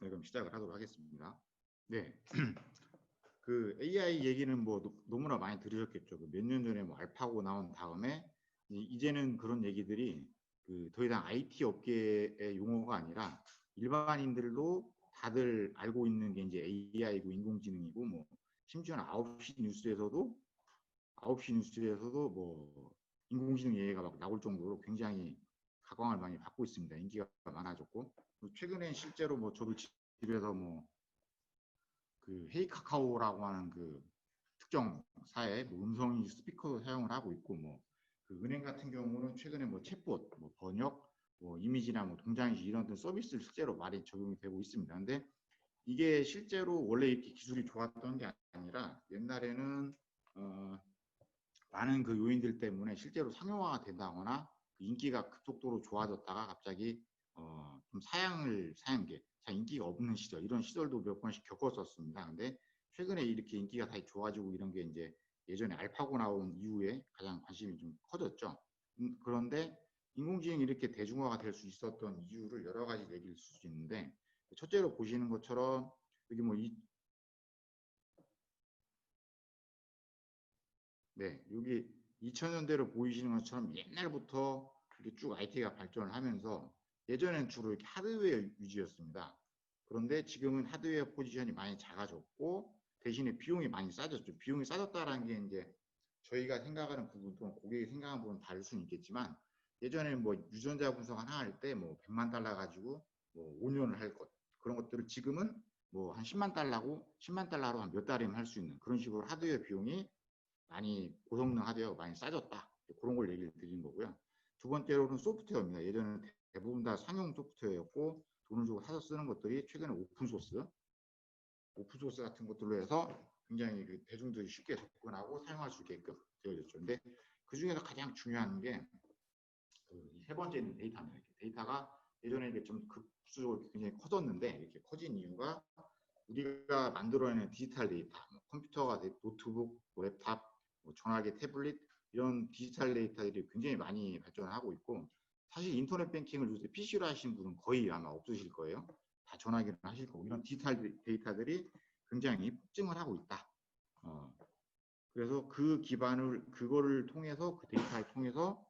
네, 그럼 시작을 하도록 하겠습니다. 네. 그 AI 얘기는 뭐 너무나 많이 들으셨겠죠. 그 몇 년 전에 뭐 알파고 나온 다음에 이제는 그런 얘기들이 그 더 이상 IT 업계의 용어가 아니라 일반인들도 다들 알고 있는 게 이제 AI고 인공지능이고 뭐 심지어는 9시 뉴스에서도 뭐 인공지능 얘기가 막 나올 정도로 굉장히 각광을 많이 받고 있습니다. 인기가 많아졌고 최근에 실제로 뭐 저도 집에서 뭐 그 헤이카카오라고 하는 그 특정 사의 뭐 음성 스피커도 사용을 하고 있고 뭐 그 은행 같은 경우는 최근에 뭐 챗봇, 뭐 번역, 뭐 이미지나 뭐 동장인식 이런 서비스를 실제로 많이 적용이 되고 있습니다. 근데 이게 실제로 원래 이렇게 기술이 좋았던 게 아니라 옛날에는 많은 그 요인들 때문에 실제로 상용화가 된다거나 그 인기가 급속도로 좋아졌다가 갑자기 좀 사양계, 잘 인기가 없는 시절, 이런 시절도 몇 번씩 겪었었습니다. 근데 최근에 이렇게 인기가 다시 좋아지고 이런 게 이제 예전에 알파고 나온 이후에 가장 관심이 좀 커졌죠. 그런데 인공지능이 이렇게 대중화가 될 수 있었던 이유를 여러 가지 얘기를 쓸 수 있는데, 첫째로 보시는 것처럼 여기 뭐 네, 여기 2000년대로 보이시는 것처럼 옛날부터 이렇게 쭉 IT가 발전을 하면서 예전엔 주로 이렇게 하드웨어 위주였습니다. 그런데 지금은 하드웨어 포지션이 많이 작아졌고 대신에 비용이 많이 싸졌죠. 비용이 싸졌다라는 게 이제 저희가 생각하는 부분 또 고객이 생각하는 부분 다를 수는 있겠지만 예전에는 뭐 유전자 분석 하나 할 때 뭐 100만 달러 가지고 뭐 5년을 할 것, 그런 것들을 지금은 뭐 한 10만 달러고 10만 달러로 한 몇 달이면 할 수 있는 그런 식으로 하드웨어 비용이 많이 고성능 하드웨어가 많이 싸졌다. 그런 걸 얘기를 드린 거고요. 두 번째로는 소프트웨어입니다. 예전에는 대부분 다 상용 소프트웨어였고 돈을 주고 사서 쓰는 것들이 최근에 오픈소스 같은 것들로 해서 굉장히 그 대중들이 쉽게 접근하고 사용할 수 있게끔 되어졌죠. 근데 그 중에서 가장 중요한 게 세 번째는 데이터입니다. 데이터가 예전에 이게 좀 급수적으로 굉장히 커졌는데 이렇게 커진 이유가 우리가 만들어내는 디지털 데이터, 뭐 컴퓨터가 노트북, 뭐 랩탑, 뭐 전화기, 태블릿 이런 디지털 데이터들이 굉장히 많이 발전하고 있고 사실 인터넷 뱅킹을 요새 PC로 하시는 분은 거의 아마 없으실 거예요. 다 전화기로 하실 거고 이런 디지털 데이터들이 굉장히 폭증을 하고 있다. 그래서 그 기반을 그거를 통해서 그 데이터를 통해서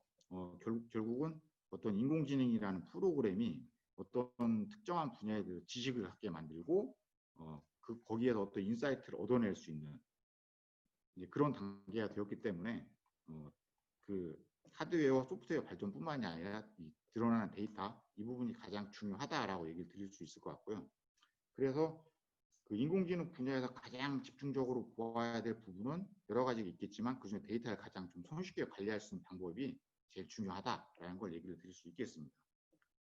결국은 어떤 인공지능이라는 프로그램이 어떤 특정한 분야에 대해서 지식을 갖게 만들고 거기에서 어떤 인사이트를 얻어낼 수 있는 이제 그런 단계가 되었기 때문에 그 하드웨어와 소프트웨어 발전뿐만이 아니라 이 드러나는 데이터 이 부분이 가장 중요하다라고 얘기를 드릴 수 있을 것 같고요. 그래서 그 인공지능 분야에서 가장 집중적으로 보아야 될 부분은 여러 가지가 있겠지만 그중에 데이터를 가장 좀 손쉽게 관리할 수 있는 방법이 제일 중요하다라는 걸 얘기를 드릴 수 있겠습니다.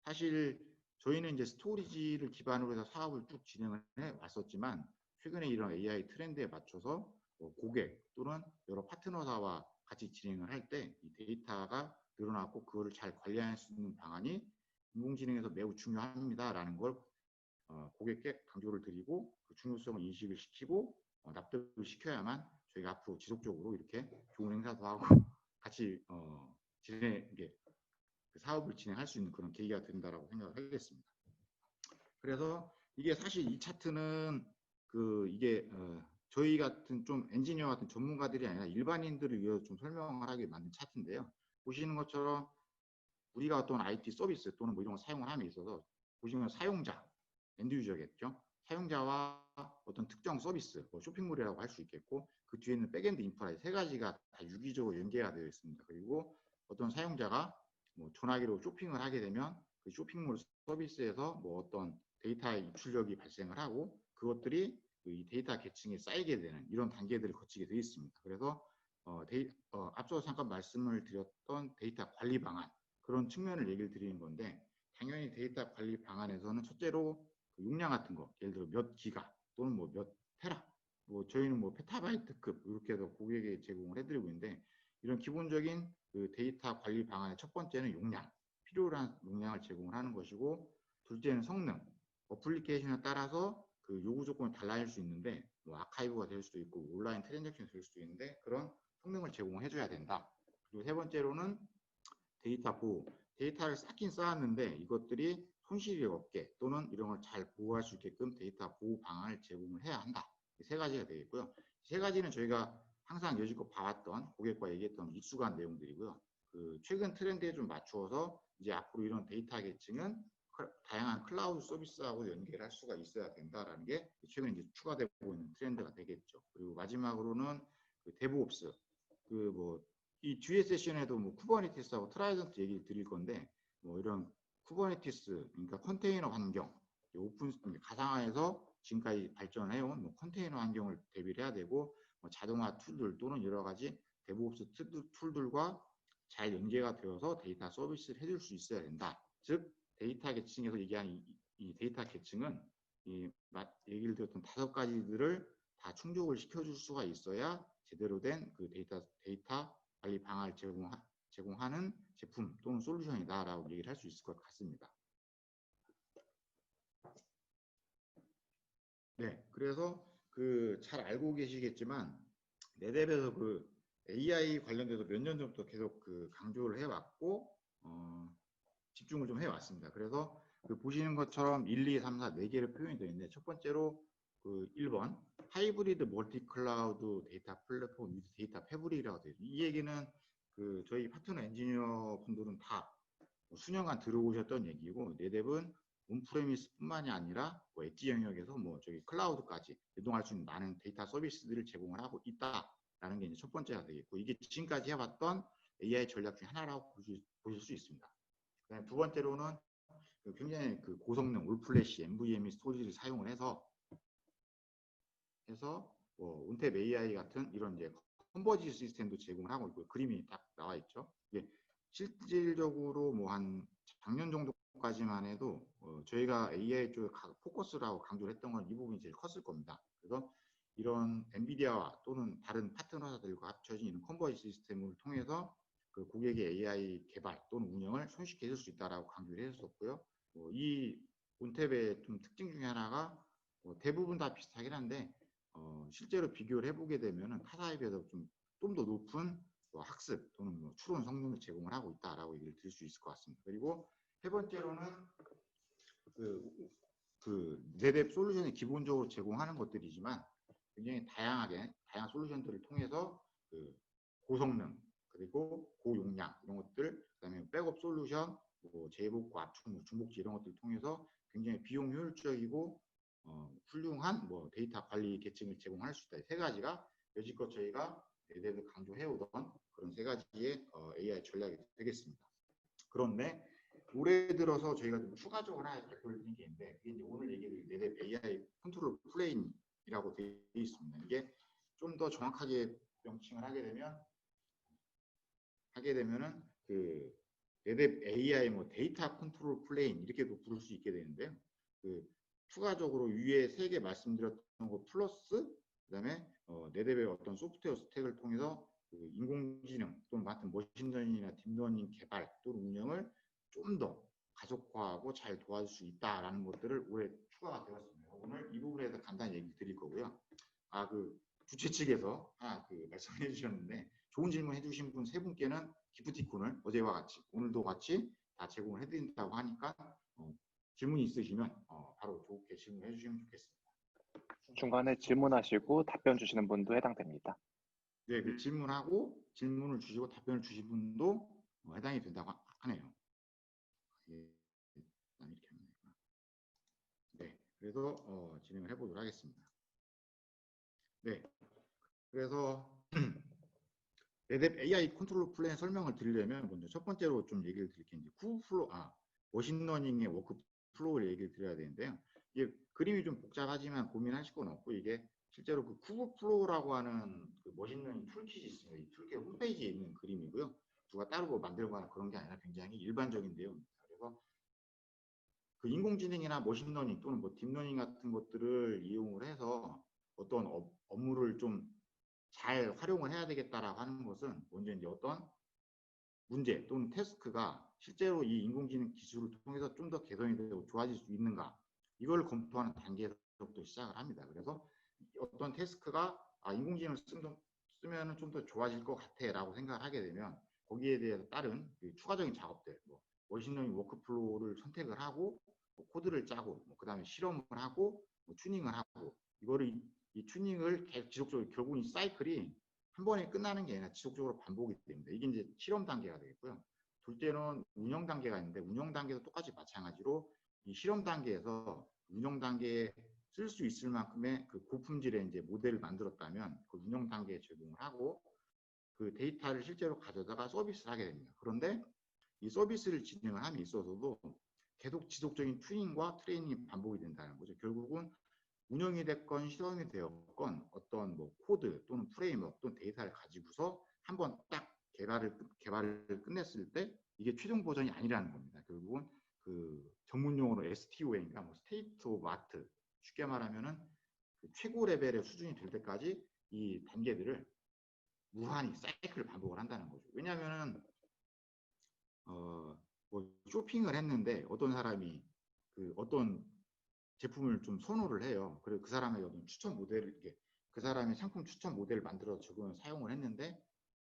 사실 저희는 이제 스토리지를 기반으로 해서 사업을 쭉 진행을 해 왔었지만 최근에 이런 AI 트렌드에 맞춰서 고객 또는 여러 파트너사와 같이 진행을 할 때 이 데이터가 늘어났고 그거를 잘 관리할 수 있는 방안이 인공지능에서 매우 중요합니다라는 걸 고객께 강조를 드리고 그 중요성을 인식을 시키고 납득을 시켜야만 저희가 앞으로 지속적으로 이렇게 좋은 행사도 하고 같이 그 사업을 진행할 수 있는 그런 계기가 된다라고 생각을 하겠습니다. 그래서 이게 사실 이 차트는 이게 저희 같은 좀 엔지니어 같은 전문가들이 아니라 일반인들을 위해서 좀 설명을 하게 만든 차트인데요. 보시는 것처럼 우리가 어떤 IT 서비스 또는 뭐 이런 걸 사용을 함에 있어서 보시면 사용자, 엔드유저겠죠. 사용자와 어떤 특정 서비스, 뭐 쇼핑몰이라고 할 수 있겠고 그 뒤에는 백엔드 인프라 세 가지가 다 유기적으로 연계가 되어 있습니다. 그리고 어떤 사용자가 뭐 전화기로 쇼핑을 하게 되면 그 쇼핑몰 서비스에서 뭐 어떤 데이터의 입출력이 발생을 하고 그것들이 이 데이터 계층에 쌓이게 되는 이런 단계들을 거치게 되어 있습니다. 그래서 앞서 잠깐 말씀을 드렸던 데이터 관리 방안 그런 측면을 얘기를 드리는 건데 당연히 데이터 관리 방안에서는 첫째로 그 용량 같은 거 예를 들어 몇 기가 또는 뭐 몇 테라 뭐 저희는 뭐 페타바이트급 이렇게 해서 고객에게 제공을 해드리고 있는데 이런 기본적인 그 데이터 관리 방안의 첫 번째는 용량 필요한 용량을 제공을 하는 것이고 둘째는 성능 어플리케이션에 따라서 그 요구 조건이 달라질 수 있는데 뭐 아카이브가 될 수도 있고 온라인 트랜잭션이 될 수도 있는데 그런 성능을 제공해줘야 된다. 그리고 세 번째로는 데이터 보호. 데이터를 쌓긴 쌓았는데 이것들이 손실이 없게 또는 이런 걸 잘 보호할 수 있게끔 데이터 보호 방안을 제공을 해야 한다. 세 가지가 되겠고요. 세 가지는 저희가 항상 여지껏 봐왔던 고객과 얘기했던 익숙한 내용들이고요. 그 최근 트렌드에 좀 맞추어서 이제 앞으로 이런 데이터 계층은 다양한 클라우드 서비스하고 연계할 수가 있어야 된다라는 게 최근 이제 추가되고 있는 트렌드가 되겠죠. 그리고 마지막으로는 그 데브옵스, 그 뭐 이 뒤에 세션에도 뭐 쿠버네티스하고 트라이던트 얘기 드릴 건데 뭐 이런 쿠버네티스, 그러니까 컨테이너 환경, 오픈 가상화에서 지금까지 발전해온 뭐 컨테이너 환경을 대비를 해야 되고 뭐 자동화 툴들 또는 여러 가지 데브옵스 툴들과 잘 연계가 되어서 데이터 서비스를 해줄 수 있어야 된다. 즉 데이터 계층에서 얘기한 이 데이터 계층은 이 얘기를 드렸던 5가지들을 다 충족을 시켜줄 수가 있어야 제대로 된 그 데이터 관리 방안을 제공하는 제품 또는 솔루션이다라고 얘기를 할 수 있을 것 같습니다. 네, 그래서 그 잘 알고 계시겠지만 네뎁에서 그 AI 관련돼서 몇 년 전부터 계속 그 강조를 해왔고 집중을 좀 해왔습니다. 그래서 그 보시는 것처럼 1, 2, 3, 4, 4개를 표현이 되어 있는데 첫 번째로 그 1번 하이브리드 멀티 클라우드 데이터 플랫폼 위드 데이터 패브릭이라고 되어 있습니다. 이 얘기는 그 저희 파트너 엔지니어 분들은 다 수년간 들어오셨던 얘기고 네뎁은 온프레미스뿐만이 아니라 뭐 엣지 영역에서 뭐 저기 클라우드까지 이동할 수 있는 많은 데이터 서비스들을 제공을 하고 있다라는 게 이제 첫 번째가 되겠고 이게 지금까지 해왔던 AI 전략 중 하나라고 보실 수 있습니다. 두 번째로는 굉장히 그 고성능 올플래시 NVMe 스토리지를 사용을 해서 뭐 온탭 AI 같은 이런 이제 컨버지 시스템도 제공을 하고 있고 그림이 딱 나와 있죠. 이게 실질적으로 뭐 한 작년 정도까지만 해도 저희가 AI 쪽에 포커스라고 강조를 했던 건 이 부분이 제일 컸을 겁니다. 그래서 이런 엔비디아와 또는 다른 파트너사들과 합쳐진 이런 컨버지 시스템을 통해서 그 고객의 AI 개발 또는 운영을 손쉽게 해줄 수 있다라고 강조를 했었고요. 이 온탭의 좀 특징 중에 하나가 대부분 다 비슷하긴 한데 실제로 비교를 해보게 되면 타사에 비해서 좀 더 높은 학습 또는 뭐 추론 성능을 제공을 하고 있다라고 얘기를 드릴 수 있을 것 같습니다. 그리고 세 번째로는 그 네뎁 솔루션이 기본적으로 제공하는 것들이지만 굉장히 다양한 솔루션들을 통해서 그 고성능 그리고 고용량 이런 것들 그다음에 백업 솔루션 뭐 재복구 압축 중복지 이런 것들을 통해서 굉장히 비용 효율적이고 훌륭한 뭐 데이터 관리 계층을 제공할 수 있다. 세 가지가 여지껏 저희가 네뎁을 강조해오던 그런 세 가지의 AI 전략이 되겠습니다. 그런데 올해 들어서 저희가 좀 추가적으로 하나 발표를 드린 게 있는데 그게 이제 오늘 얘기를 네뎁 AI 컨트롤 플레인이라고 되어 있습니다. 이게 좀 더 정확하게 명칭을 하게 되면은 그 네뎁 AI 뭐 데이터 컨트롤 플레인 이렇게도 부를 수 있게 되는데요. 그 추가적으로 위에 3개 말씀드렸던 거 플러스 그다음에 네뎁의 어떤 소프트웨어 스택을 통해서 그 인공지능 또는 같은 머신러닝이나 딥러닝 개발 또는 운영을 좀 더 가속화하고 잘 도와줄 수 있다라는 것들을 올해 추가가 되었습니다. 오늘 이 부분에 대해서 간단히 얘기 드릴 거고요. 그 주최 측에서 그 말씀해 주셨는데 좋은 질문 해주신 분 3분께는 기프티콘을 어제와 같이 오늘도 같이 다 제공을 해드린다고 하니까 질문이 있으시면 바로 좋게 질문해 주시면 좋겠습니다. 중간에 질문하시고 답변 주시는 분도 해당됩니다. 네, 그 질문하고 질문을 주시고 답변을 주신 분도 해당이 된다고 하네요. 예, 이렇게 하면 되구나. 네, 그래서 진행을 해보도록 하겠습니다. 네, 그래서 네뎁 AI 컨트롤 플랜 설명을 드리려면 먼저 첫 번째로 좀 얘기를 드릴 게 이제 머신러닝의 워크플로우를 얘기를 드려야 되는데요. 이게 그림이 좀 복잡하지만 고민하실 건 없고 이게 실제로 그 쿠브플로우라고 하는 그 머신러닝 툴킷이 있습니다. 이 툴킷 홈페이지에 있는 그림이고요. 누가 따로 뭐 만들거나 그런 게 아니라 굉장히 일반적인 내용입니다. 그래서 그 인공지능이나 머신러닝 또는 뭐 딥러닝 같은 것들을 이용을 해서 어떤 업무를 좀 잘 활용을 해야 되겠다라고 하는 것은 먼저 이제 어떤 문제 또는 태스크가 실제로 이 인공지능 기술을 통해서 좀 더 개선이 되고 좋아질 수 있는가 이걸 검토하는 단계에서부터 시작을 합니다. 그래서 어떤 태스크가 인공지능을 쓰면 좀 더 좋아질 것 같아라고 생각을 하게 되면 거기에 대해서 따른 추가적인 작업들, 머신러닝 워크플로우를 선택을 하고 코드를 짜고 그다음에 실험을 하고 튜닝을 하고 이거를 이 튜닝을 계속 지속적으로 결국 이 사이클이 한 번에 끝나는 게 아니라 지속적으로 반복이 됩니다. 이게 이제 실험 단계가 되겠고요. 둘째는 운영 단계가 있는데 운영 단계도 똑같이 마찬가지로 이 실험 단계에서 운영 단계에 쓸 수 있을 만큼의 그 고품질의 이제 모델을 만들었다면 그 운영 단계에 적용을 하고 그 데이터를 실제로 가져다가 서비스를 하게 됩니다. 그런데 이 서비스를 진행을 함에 있어서도 계속 지속적인 튜닝과 트레이닝이 반복이 된다는 거죠. 결국은 운영이 됐건 실험이 되었건 어떤 뭐 코드 또는 프레임워크 또는 데이터를 가지고서 한번 딱 개발을 끝냈을 때 이게 최종 버전이 아니라는 겁니다. 결국은 그 전문 용어로 STO인가 뭐 스테이트 오브 아트 쉽게 말하면은 그 최고 레벨의 수준이 될 때까지 이 단계들을 무한히 사이클을 반복을 한다는 거죠. 왜냐하면은 뭐 쇼핑을 했는데 어떤 사람이 그 어떤 제품을 좀 선호를 해요. 그리고 그 사람의 어떤 추천 모델을 이렇게 그 사람의 상품 추천 모델을 만들어 적용을 사용을 했는데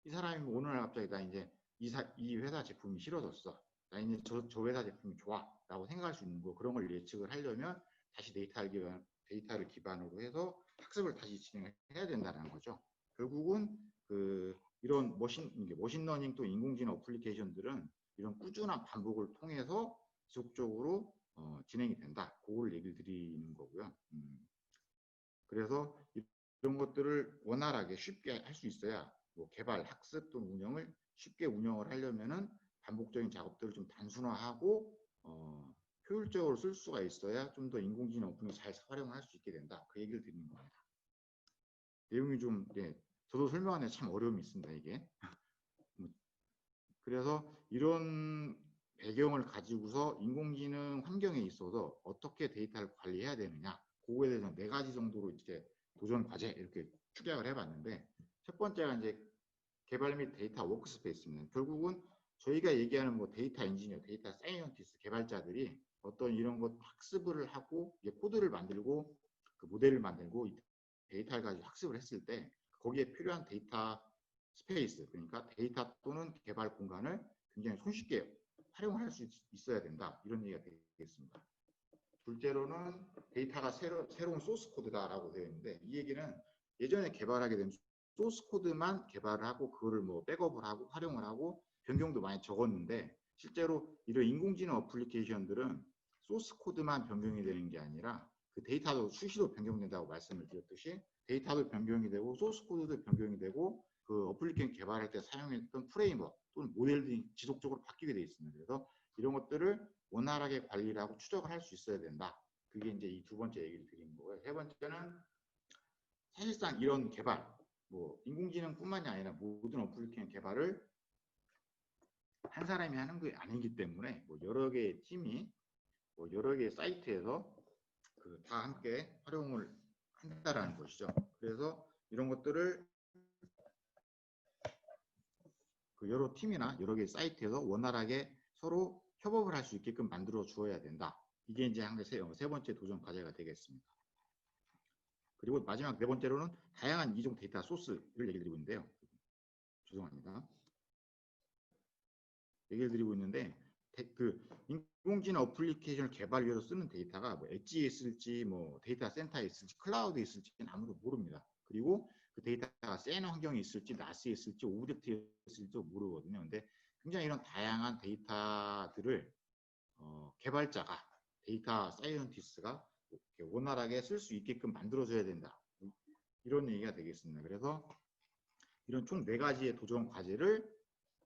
이 사람이 어느 날 갑자기 나 이제 이 회사 제품이 싫어졌어. 나 이제 저 회사 제품이 좋아라고 생각할 수 있는 거 그런 걸 예측을 하려면 다시 데이터를 기반으로 해서 학습을 다시 진행해야 된다는 거죠. 결국은 그 이런 머신러닝 또 인공지능 어플리케이션들은 이런 꾸준한 반복을 통해서 지속적으로 진행이 된다. 그걸 얘기를 드리는 거고요. 그래서 이런 것들을 원활하게 쉽게 할 수 있어야 뭐 개발, 학습 또는 운영을 쉽게 운영을 하려면은 반복적인 작업들을 좀 단순화하고 효율적으로 쓸 수가 있어야 좀 더 인공지능 어플을 잘 활용할 수 있게 된다. 그 얘기를 드리는 겁니다. 내용이 좀 저도 설명하는데 참 어려움이 있습니다. 이게. 그래서 이런 배경을 가지고서 인공지능 환경에 있어서 어떻게 데이터를 관리해야 되느냐 그거에 대해서 4가지 정도로 이제 도전 과제 이렇게 축약을 해봤는데 첫 번째가 이제 개발 및 데이터 워크스페이스입니다. 결국은 저희가 얘기하는 뭐 데이터 엔지니어, 데이터 사이언티스트 개발자들이 어떤 이런 것 학습을 하고 코드를 만들고 그 모델을 만들고 데이터를 가지고 학습을 했을 때 거기에 필요한 데이터 스페이스 그러니까 데이터 또는 개발 공간을 굉장히 손쉽게 활용할 수 있어야 된다 이런 얘기가 되겠습니다. 둘째로는 데이터가 새로운 소스 코드다라고 되어 있는데 이 얘기는 예전에 개발하게 된 소스 코드만 개발을 하고 그거를 뭐 백업을 하고 활용을 하고 변경도 많이 적었는데 실제로 이런 인공지능 어플리케이션들은 소스 코드만 변경이 되는 게 아니라 그 데이터도 수시로 변경된다고 말씀을 드렸듯이 데이터도 변경이 되고 소스 코드도 변경이 되고 그 어플리케이션 개발할 때 사용했던 프레임워크 또는 모델들이 지속적으로 바뀌게 되어 있습니다. 그래서 이런 것들을 원활하게 관리를 하고 추적을 할 수 있어야 된다. 그게 이제 이 두 번째 얘기를 드리는 거고요. 세 번째는 사실상 이런 개발, 뭐 인공지능뿐만이 아니라 모든 어플리케이션 개발을 한 사람이 하는 게 아니기 때문에 뭐 여러 개의 팀이 뭐 여러 개의 사이트에서 그 다 함께 활용을 한다라는 것이죠. 그래서 이런 것들을 그 여러 팀이나 여러 개의 사이트에서 원활하게 서로 협업을 할 수 있게끔 만들어 주어야 된다. 이게 이제 세 번째 도전 과제가 되겠습니다. 그리고 마지막 4번째로는 다양한 이종 데이터 소스를 얘기를 드리고 있는데요. 죄송합니다. 얘기를 드리고 있는데 그 인공지능 어플리케이션을 개발 위해서 쓰는 데이터가 뭐 엣지에 있을지 뭐 데이터 센터에 있을지 클라우드에 있을지는 아무도 모릅니다. 그리고 그 데이터가 센 환경에 있을지 나스에 있을지 오브젝트에 있을지도 모르거든요. 근데 굉장히 이런 다양한 데이터들을 개발자가 데이터 사이언티스트가 원활하게 쓸 수 있게끔 만들어줘야 된다. 이런 얘기가 되겠습니다. 그래서 이런 총 4가지의 도전 과제를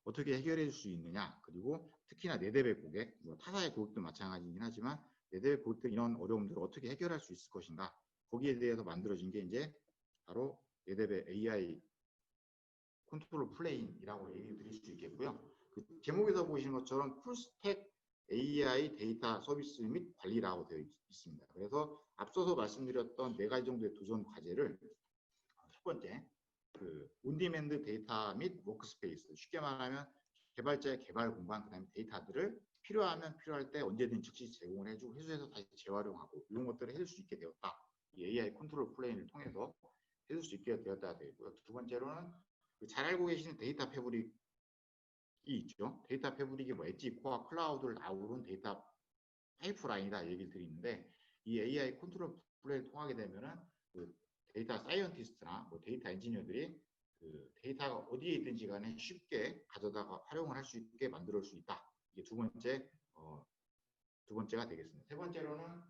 어떻게 해결해 줄 수 있느냐 그리고 특히나 내대배 고객 뭐 타사의 고객도 마찬가지긴 하지만 내대배 고객들 이런 어려움들을 어떻게 해결할 수 있을 것인가 거기에 대해서 만들어진 게 이제 바로 내대배 AI 컨트롤 플레인이라고 얘기 드릴 수 있겠고요. 그 제목에서 보시는 것처럼 풀스택 AI 데이터 서비스 및 관리라고 되어 있습니다. 그래서 앞서서 말씀드렸던 4가지 정도의 도전 과제를 첫 번째 그 온디맨드 데이터 및 워크스페이스 쉽게 말하면 개발자의 개발 공간 그다음에 데이터들을 필요하면 필요할 때 언제든 즉시 제공을 해주고 회수해서 다시 재활용하고 이런 것들을 해줄 수 있게 되었다. 이 AI 컨트롤 플레인을 통해서 해줄 수 있게 되었다 되고요. 두 번째로는 잘 알고 계시는 데이터 패브릭이 있죠. 데이터 패브릭이 뭐 엣지, 코어, 클라우드를 아우른 데이터 파이프라인이다 얘기를 드리는데 이 AI 컨트롤 플레이를 통하게 되면은 그 데이터 사이언티스트나 뭐 데이터 엔지니어들이 그 데이터가 어디에 있든지 간에 쉽게 가져다가 활용을 할 수 있게 만들 수 있다. 이게 두 번째가 되겠습니다. 세 번째로는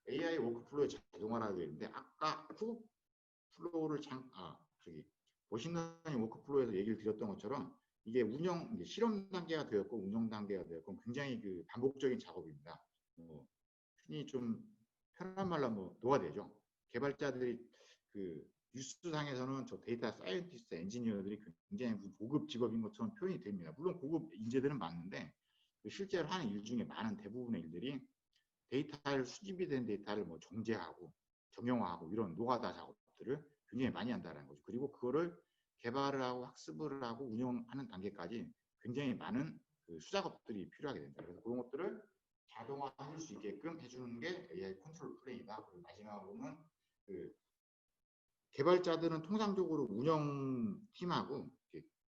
AI 워크플로우 자동화라고 되어 있는데 아까 플로우를 머신러닝 워크플로우에서 얘기를 드렸던 것처럼 이게 이제 실험 단계가 되었고 운영 단계가 되었고 굉장히 그 반복적인 작업입니다. 흔히 좀 편한 말로 하면 노가다죠. 개발자들이 그 뉴스상에서는 저 데이터 사이언티스트, 엔지니어들이 굉장히 고급 직업인 것처럼 표현이 됩니다. 물론 고급 인재들은 맞는데 실제로 하는 일 중에 많은 대부분의 일들이 데이터를 수집이 된 데이터를 뭐 정제하고 정형화하고 이런 노가다 작업들을 굉장히 많이 한다는 거죠. 그리고 그거를 개발을 하고 학습을 하고 운영하는 단계까지 굉장히 많은 그 수작업들이 필요하게 됩니다. 그래서 그런 것들을 자동화할 수 있게끔 해주는 게 AI 컨트롤 플레이다. 그리고 마지막으로는 그 개발자들은 통상적으로 운영팀하고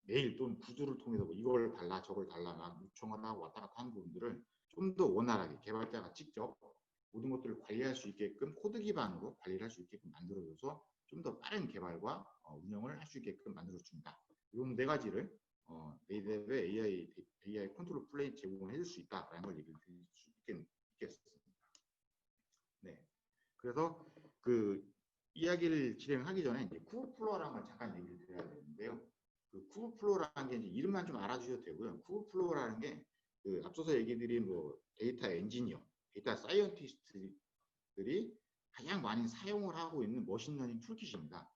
메일 또는 구두를 통해서 뭐 이걸 달라 저걸 달라 막 요청을 하고 왔다 갔다 하는 부분들을 좀 더 원활하게 개발자가 직접 모든 것들을 관리할 수 있게끔 코드 기반으로 관리를 할 수 있게끔 만들어줘서 좀 더 빠른 개발과 운영을 할 수 있게끔 만들어줍니다. 이런 네 가지를 네이버의 AI 컨트롤 플레이 제공을 해줄 수 있다라는 걸 얘기를 드릴 수 있겠습니다. 네. 그래서 그 이야기를 진행하기 전에 이제 쿠브플로어라는 걸 잠깐 얘기를 드려야 되는데요. 그 쿠브플로어라는 게 이제 이름만 좀 알아주셔도 되고요. 쿠브플로어라는 게 그 앞서서 얘기 드린 뭐 데이터 엔지니어, 데이터 사이언티스트들이 가장 많이 사용을 하고 있는 머신러닝 툴킷입니다.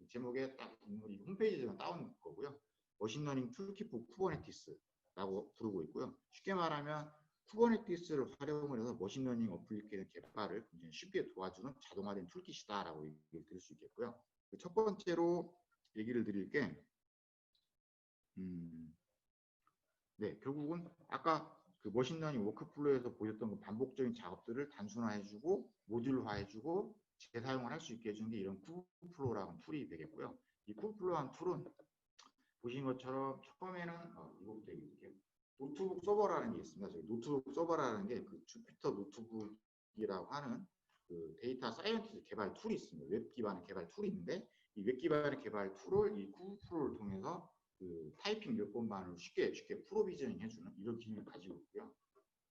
제목에 딱 우리 홈페이지에서 따온 거고요. 머신러닝 툴킷 for 쿠버네티스라고 부르고 있고요. 쉽게 말하면 쿠버네티스를 활용을 해서 머신러닝 어플리케이션 개발을 굉장히 쉽게 도와주는 자동화된 툴킷이다라고 얘기를 드릴 수 있겠고요. 첫 번째로 얘기를 드릴 게 네, 결국은 아까 그 머신러닝 워크플로우에서 보셨던 그 반복적인 작업들을 단순화해주고 모듈화해주고 재사용을 할 수 있게 해주는 게 이런 쿠브플로우라는 툴이 되겠고요. 이 쿠브플로우라는 툴은 보신 것처럼 처음에는 이거부터 얘기할게요. 노트북 서버라는 게 있습니다. 저희 노트북 서버라는 게 그 주피터 노트북이라고 하는 그 데이터 사이언티스트 개발 툴이 있습니다. 웹 기반의 개발 툴이 있는데 이 웹 기반의 개발 툴을 이 쿠브플로우를 통해서 그 타이핑 몇 번만으로 쉽게 프로비저닝 해주는 이런 기능을 가지고 있고요.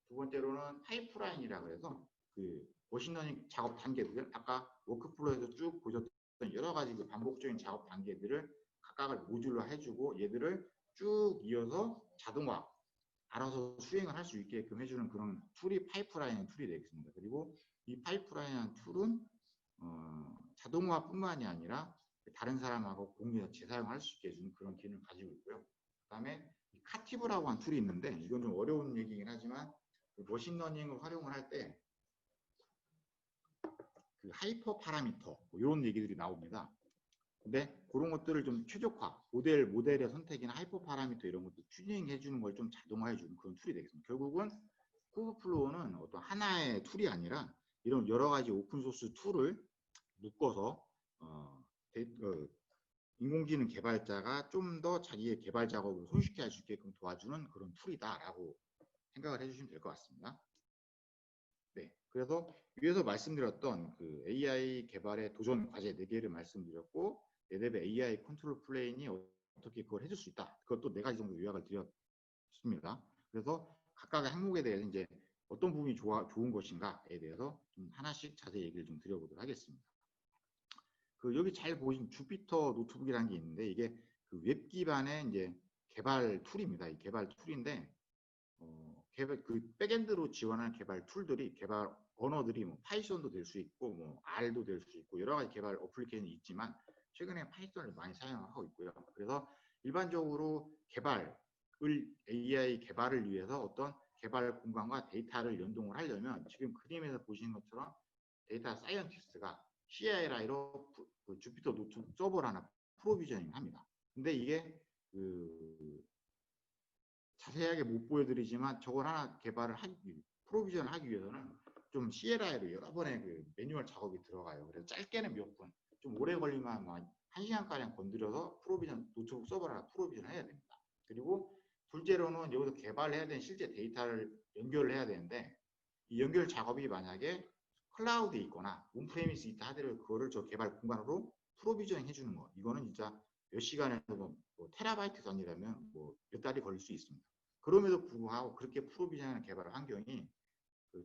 두 번째로는 파이프라인이라고 해서 그 머신러닝 작업 단계들 아까 워크플로우에서 쭉 보셨던 여러 가지 그 반복적인 작업 단계들을 각각을 모듈화 해주고 얘들을 쭉 이어서 자동화 알아서 수행을 할 수 있게끔 해주는 그런 툴이 파이프라인 툴이 되겠습니다. 그리고 이 파이프라인 툴은 자동화뿐만이 아니라 다른 사람하고 공유해서 재사용할 수 있게 해주는 그런 기능을 가지고 있고요. 그 다음에 카티브라고 한 툴이 있는데 이건 좀 어려운 얘기긴 하지만 그 머신러닝을 활용을 할 때 그 하이퍼 파라미터 뭐 이런 얘기들이 나옵니다. 근데 그런 것들을 좀 최적화, 모델의 선택이나 하이퍼 파라미터 이런 것들 튜닝해 주는 걸 좀 자동화해 주는 그런 툴이 되겠습니다. 결국은 쿠브플로우는 어떤 하나의 툴이 아니라 이런 여러 가지 오픈소스 툴을 묶어서 인공지능 개발자가 좀 더 자기의 개발 작업을 손쉽게 할 수 있게끔 도와주는 그런 툴이다라고 생각을 해주시면 될 것 같습니다. 네, 그래서 위에서 말씀드렸던 그 AI 개발의 도전 과제 4개를 말씀드렸고 네데베 AI 컨트롤 플레인이 어떻게 그걸 해줄 수 있다. 그것도 4가지 정도 요약을 드렸습니다. 그래서 각각의 항목에 대해서 이제 어떤 부분이 좋은 것인가에 대해서 좀 하나씩 자세히 얘기를 좀 드려보도록 하겠습니다. 그 여기 잘 보신 주피터 노트북이라는 게 있는데 이게 그 웹 기반의 이제 개발 툴입니다. 이 개발 툴인데 그 백엔드로 지원하는 개발 툴들이 개발 언어들이 뭐 파이썬도 될 수 있고 뭐 R도 될 수 있고 여러 가지 개발 어플리케이션이 있지만 최근에 파이썬을 많이 사용하고 있고요. 그래서 일반적으로 AI 개발을 위해서 어떤 개발 공간과 데이터를 연동을 하려면 지금 그림에서 보시는 것처럼 데이터 사이언티스트가 CI라로 그 주피터 노트북 서버를 하나 프로비저닝 합니다. 근데 이게 그 자세하게 못 보여드리지만 저걸 하나 프로비전을 하기 위해서는 좀 CLI로 여러 번의 그 매뉴얼 작업이 들어가요. 그래서 짧게는 몇 분, 좀 오래 걸리면 한 1시간가량 건드려서 노트북 서버를 하나 프로비전을 해야 됩니다. 그리고 둘째로는 여기서 개발해야 되는 실제 데이터를 연결을 해야 되는데 이 연결 작업이 만약에 클라우드에 있거나 온프레미스 있다 하더라도 그거를 저 개발 공간으로 프로비저닝 해주는 거. 이거는 진짜 몇 시간에서 뭐 테라바이트 단위라면 뭐 몇 달이 걸릴 수 있습니다. 그럼에도 불구하고 그렇게 프로비저닝하는 개발 환경이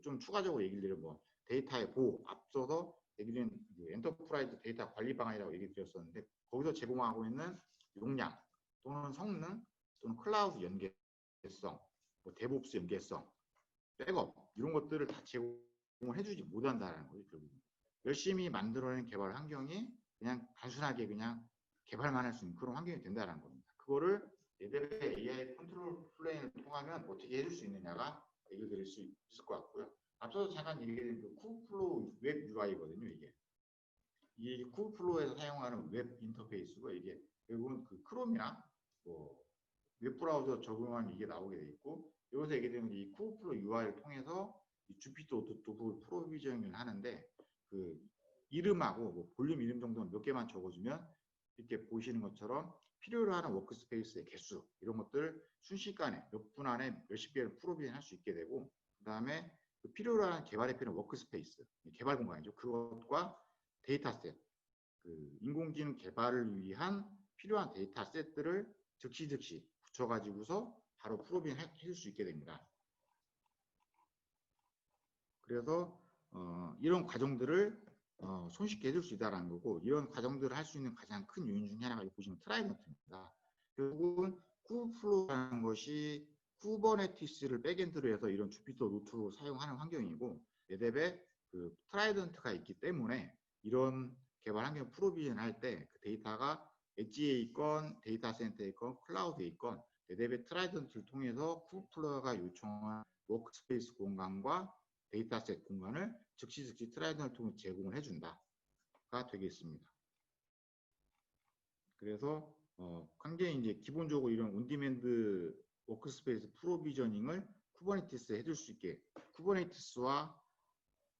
좀 추가적으로 얘기를 드리면 뭐 데이터의 보호, 앞서서 얘기는 엔터프라이즈 데이터 관리 방안이라고 얘기 드렸었는데 거기서 제공하고 있는 용량 또는 성능 또는 클라우드 연계성, 뭐 데브옵스 연계성, 백업 이런 것들을 다 제공을 해주지 못한다는 거죠. 결국 열심히 만들어낸 개발 환경이 그냥 단순하게 그냥 개발만 할 수 있는 그런 환경이 된다는 겁니다. 그거를 얘들의 AI 컨트롤 플레인을 통하면 어떻게 해줄 수 있느냐가 얘기를 드릴 수 있을 것 같고요. 앞서서 잠깐 얘기한 그 쿠브플로우 웹 UI거든요. 이게 쿠브플로우에서 사용하는 웹 인터페이스고 이게 결국은 그 크롬이나 뭐 웹브라우저 적용하면 이게 나오게 돼 있고 여기서 얘기되는 이 쿠브플로우 UI를 통해서 이 주피터 노트북을 프로비저닝을 하는데 그 이름하고 뭐 볼륨 이름 정도는 몇 개만 적어주면 이렇게 보시는 것처럼 필요로 하는 워크스페이스의 개수 이런 것들 순식간에 몇 분 안에 몇십 개를 프로비전 할 수 있게 되고 그 다음에 그 필요로 하는 개발에 필요한 워크스페이스 개발 공간이죠. 그것과 데이터셋 그 인공지능 개발을 위한 필요한 데이터셋들을 즉시 붙여가지고서 바로 프로비전 해줄 수 있게 됩니다. 그래서 이런 과정들을 손쉽게 해줄 수 있다는 거고 이런 과정들을 할 수 있는 가장 큰 요인 중에 하나가 보시면 트라이던트입니다. 결국은 쿠브플로우라는 것이 쿠버네티스를 백엔드로 해서 이런 주피터 노트로 사용하는 환경이고 네뎁에 그 트라이던트가 있기 때문에 이런 개발 환경 프로비전 할 때 그 데이터가 엣지에 있건 데이터 센터에 있건 클라우드에 있건 네뎁의 트라이던트를 통해서 쿠브플로우가 요청한 워크스페이스 공간과 데이터셋 공간을 즉시 트라이던을 통해 제공을 해준다가 되겠습니다. 그래서 굉장히 이제 기본적으로 이런 온디맨드 워크스페이스 프로비저닝을 쿠버네티스에 해줄 수 있게 쿠버네티스와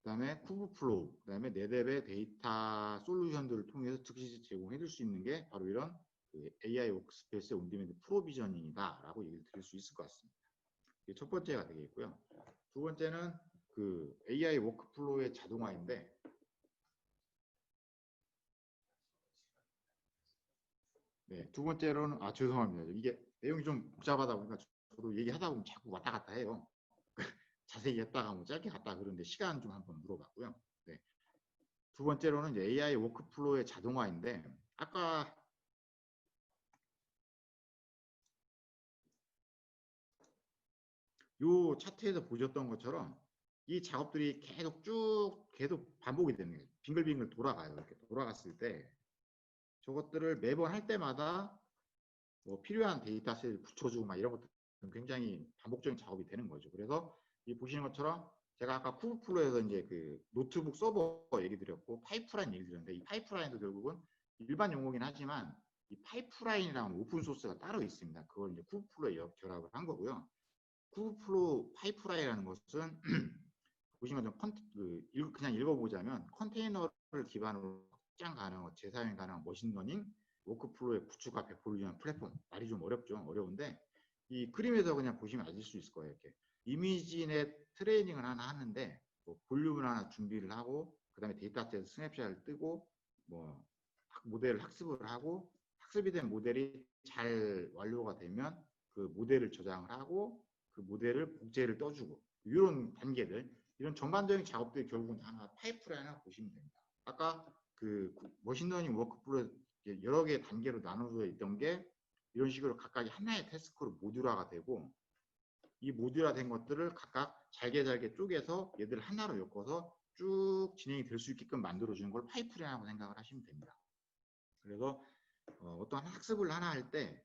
그다음에 쿠브플로우, 그다음에 네뎁의 데이터 솔루션들을 통해서 즉시 제공해줄 수 있는 게 바로 이런 그 AI 워크스페이스의 온디맨드 프로비저닝이다라고 얘기를 드릴 수 있을 것 같습니다. 이게 첫 번째가 되겠고요. 두 번째는 그 AI 워크플로우의 자동화인데 네, 두 번째로는 죄송합니다. 이게 내용이 좀 복잡하다 보니까 저도 얘기하다 보면 자꾸 왔다 갔다 해요. 자세히 했다가 뭐 짧게 갔다 그러는데 시간 좀 한번 물어봤고요. 네. 두 번째로는 이제 AI 워크플로우의 자동화인데 아까 요 차트에서 보셨던 것처럼 이 작업들이 계속 반복이 되는 거예요. 빙글빙글 돌아가요. 이렇게 돌아갔을 때 저것들을 매번 할 때마다 뭐 필요한 데이터셋을 붙여주고 막 이런 것들 굉장히 반복적인 작업이 되는 거죠. 그래서 이 보시는 것처럼 제가 아까 쿠브플로에서 이제 그 노트북 서버 얘기 드렸고 파이프라인 얘기 드렸는데 이 파이프라인도 결국은 일반 용어긴 하지만 이 파이프라인이라는 오픈 소스가 따로 있습니다. 그걸 이제 쿠브플로에 결합을 한 거고요. 쿠브플로우 파이프라인이라는 것은 보시면 좀 그냥 읽어보자면 컨테이너를 기반으로 확장 가능한 재사용 가능한 머신러닝 워크플로우의 구축과 배포를 위한 플랫폼. 말이 좀 어려운데 이 그림에서 그냥 보시면 아실 수 있을 거예요. 이렇게 이미지넷 트레이닝을 하나 하는데 뭐 볼륨을 하나 준비를 하고 그 다음에 데이터셋 스냅샷을 뜨고 뭐 모델을 학습을 하고 학습이 된 모델이 잘 완료가 되면 그 모델을 저장을 하고 그 모델을 복제를 떠주고 이런 단계들 이런 전반적인 작업들이 결국은 하나 파이프라인을 보시면 됩니다. 아까 그 머신러닝 워크플로우 여러 개의 단계로 나눠져 있던 게 이런 식으로 각각 하나의 태스크로 모듈화가 되고 이 모듈화된 것들을 각각 잘게 쪼개서 얘들 하나로 엮어서 쭉 진행이 될 수 있게끔 만들어주는 걸 파이프라인이라고 생각을 하시면 됩니다. 그래서 어떤 학습을 하나 할 때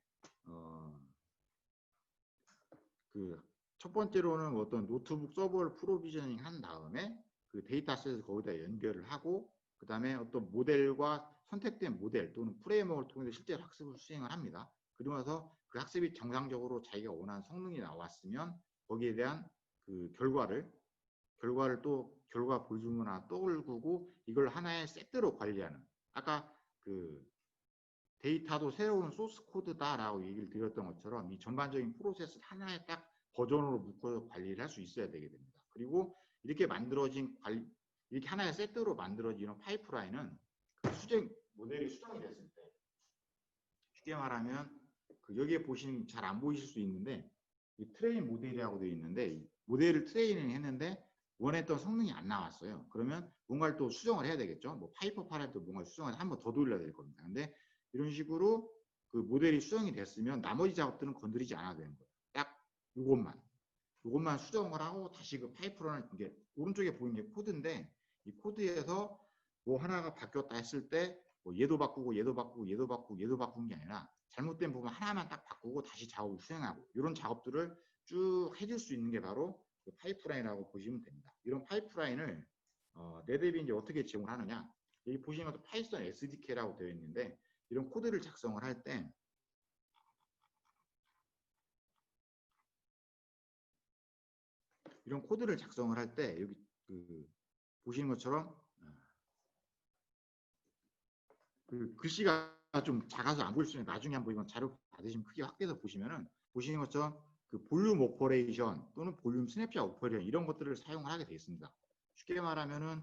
그 첫 번째로는 어떤 노트북 서버를 프로비저닝 한 다음에 그 데이터셋을 거기다 연결을 하고 그 다음에 어떤 모델과 선택된 모델 또는 프레임워크를 통해서 실제로 학습을 수행을 합니다. 그리고 나서 그 학습이 정상적으로 자기가 원하는 성능이 나왔으면 거기에 대한 그 결과 볼륨을 하나 떠올리고 이걸 하나의 세트로 관리하는 아까 그 데이터도 새로운 소스 코드다라고 얘기를 드렸던 것처럼 이 전반적인 프로세스 하나의 딱 버전으로 묶어서 관리를 할 수 있어야 되게 됩니다. 그리고 이렇게 만들어진 이렇게 하나의 세트로 만들어진 이런 파이프라인은 그 모델이 수정이 됐을 때 쉽게 말하면 그 여기에 보시면 잘 안 보이실 수 있는데 이 트레인 모델이라고 되어 있는데 모델을 트레이닝 했는데 원했던 성능이 안 나왔어요. 그러면 뭔가를 또 수정을 해야 되겠죠. 뭐 파이퍼 파라미터 뭔가 수정을 한 번 더 돌려야 될 겁니다. 근데 이런 식으로 그 모델이 수정이 됐으면 나머지 작업들은 건드리지 않아도 되는 거예요. 딱 이것만 수정을 하고 다시 그 파이프라는 이게 오른쪽에 보이는 게 코드인데 이 코드에서 뭐 하나가 바뀌었다 했을 때 뭐 얘도 바꾸고 얘도 바꾸고 얘도 바꾸고 얘도 바꾸는 게 아니라 잘못된 부분 하나만 딱 바꾸고 다시 작업을 수행하고 이런 작업들을 쭉 해줄 수 있는 게 바로 그 파이프라인이라고 보시면 됩니다. 이런 파이프라인을 네대비 이제 어떻게 제공하느냐? 여기 보시는 것도 파이썬 SDK라고 되어 있는데 이런 코드를 작성을 할 때 이런 코드를 작성을 할 때 여기 그 보시는 것처럼 그 글씨가 좀 작아서 안 보일 수 있는데 나중에 한번 이건 자료 받으시면 크게 확대해서 보시면은 보시는 것처럼 그 볼륨 오퍼레이션 또는 볼륨 스냅샷 오퍼레이션 이런 것들을 사용을 하게 되어 있습니다. 쉽게 말하면은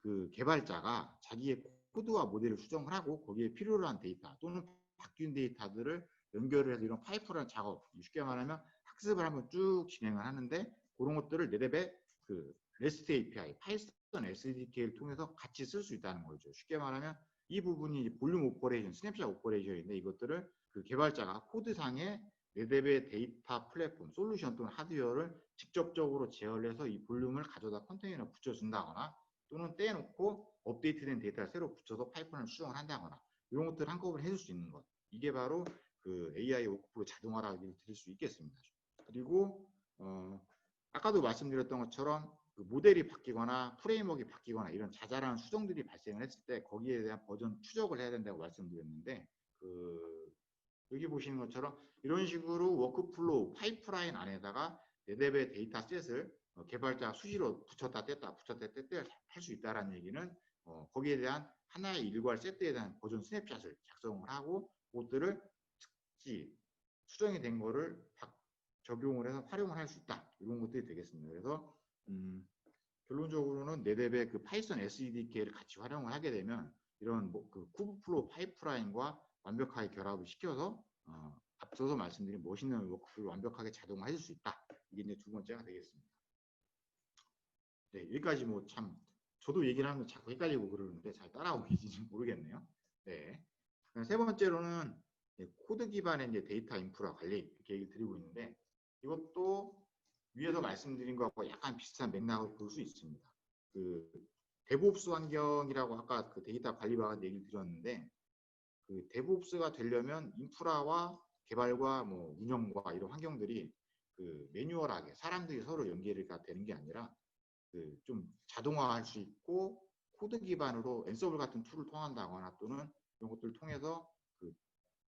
그 개발자가 자기의 코드와 모델을 수정을 하고 거기에 필요로 한 데이터 또는 바뀐 데이터들을 연결을 해서 이런 파이프라는 작업, 쉽게 말하면 학습을 한번 쭉 진행을 하는데 그런 것들을 내랩의 그 REST API, 파이썬 SDK를 통해서 같이 쓸 수 있다는 거죠. 쉽게 말하면 이 부분이 볼륨 오퍼레이션, 스냅샷 오퍼레이션인데 이것들을 그 개발자가 코드상에 네뎁의 데이터 플랫폼, 솔루션 또는 하드웨어를 직접적으로 제어해서 이 볼륨을 가져다 컨테이너에 붙여준다거나 또는 떼놓고 업데이트된 데이터를 새로 붙여서 파이프라인을 수정을 한다거나 이런 것들을 한꺼번에 해줄 수 있는 것. 이게 바로 그 AI 워크플로우 자동화라고 드릴 수 있겠습니다. 그리고 아까도 말씀드렸던 것처럼 그 모델이 바뀌거나 프레임워크가 바뀌거나 이런 자잘한 수정들이 발생을 했을 때 거기에 대한 버전 추적을 해야 된다고 말씀드렸는데 그 여기 보시는 것처럼 이런 식으로 워크플로우 파이프라인 안에다가 네뎁의 데이터셋을 개발자 수시로 붙였다 뗐다 할 수 있다는 얘기는 거기에 대한 하나의 일괄 세트에 대한 버전 스냅샷을 작성을 하고 그것들을 특지 수정이 된 거를 적용을 해서 활용을 할 수 있다 이런 것들이 되겠습니다. 그래서 결론적으로는 네뎁의 그 파이썬 SDK를 같이 활용을 하게 되면 이런 그 쿠브플로우 파이프라인과 완벽하게 결합을 시켜서 앞서서 말씀드린 멋있는 워크플로우를 완벽하게 자동화해줄 수 있다. 이게 이제 두 번째가 되겠습니다. 네, 여기까지 뭐 참 저도 얘기를 하면 자꾸 헷갈리고 그러는데 잘 따라오고 계신지 모르겠네요. 네. 세 번째로는 코드 기반의 이제 데이터 인프라 관리 이렇게 얘기를 드리고 있는데 이것도 위에서 말씀드린 것과 약간 비슷한 맥락을 볼 수 있습니다. 그 데브옵스 환경이라고 아까 그 데이터 관리 방안 얘기를 드렸는데 그 데브옵스가 되려면 인프라와 개발과 뭐 운영과 이런 환경들이 그 매뉴얼하게 사람들이 서로 연계가 되는 게 아니라 그 좀 자동화할 수 있고 코드 기반으로 앤서블 같은 툴을 통한다거나 또는 이런 것들을 통해서 그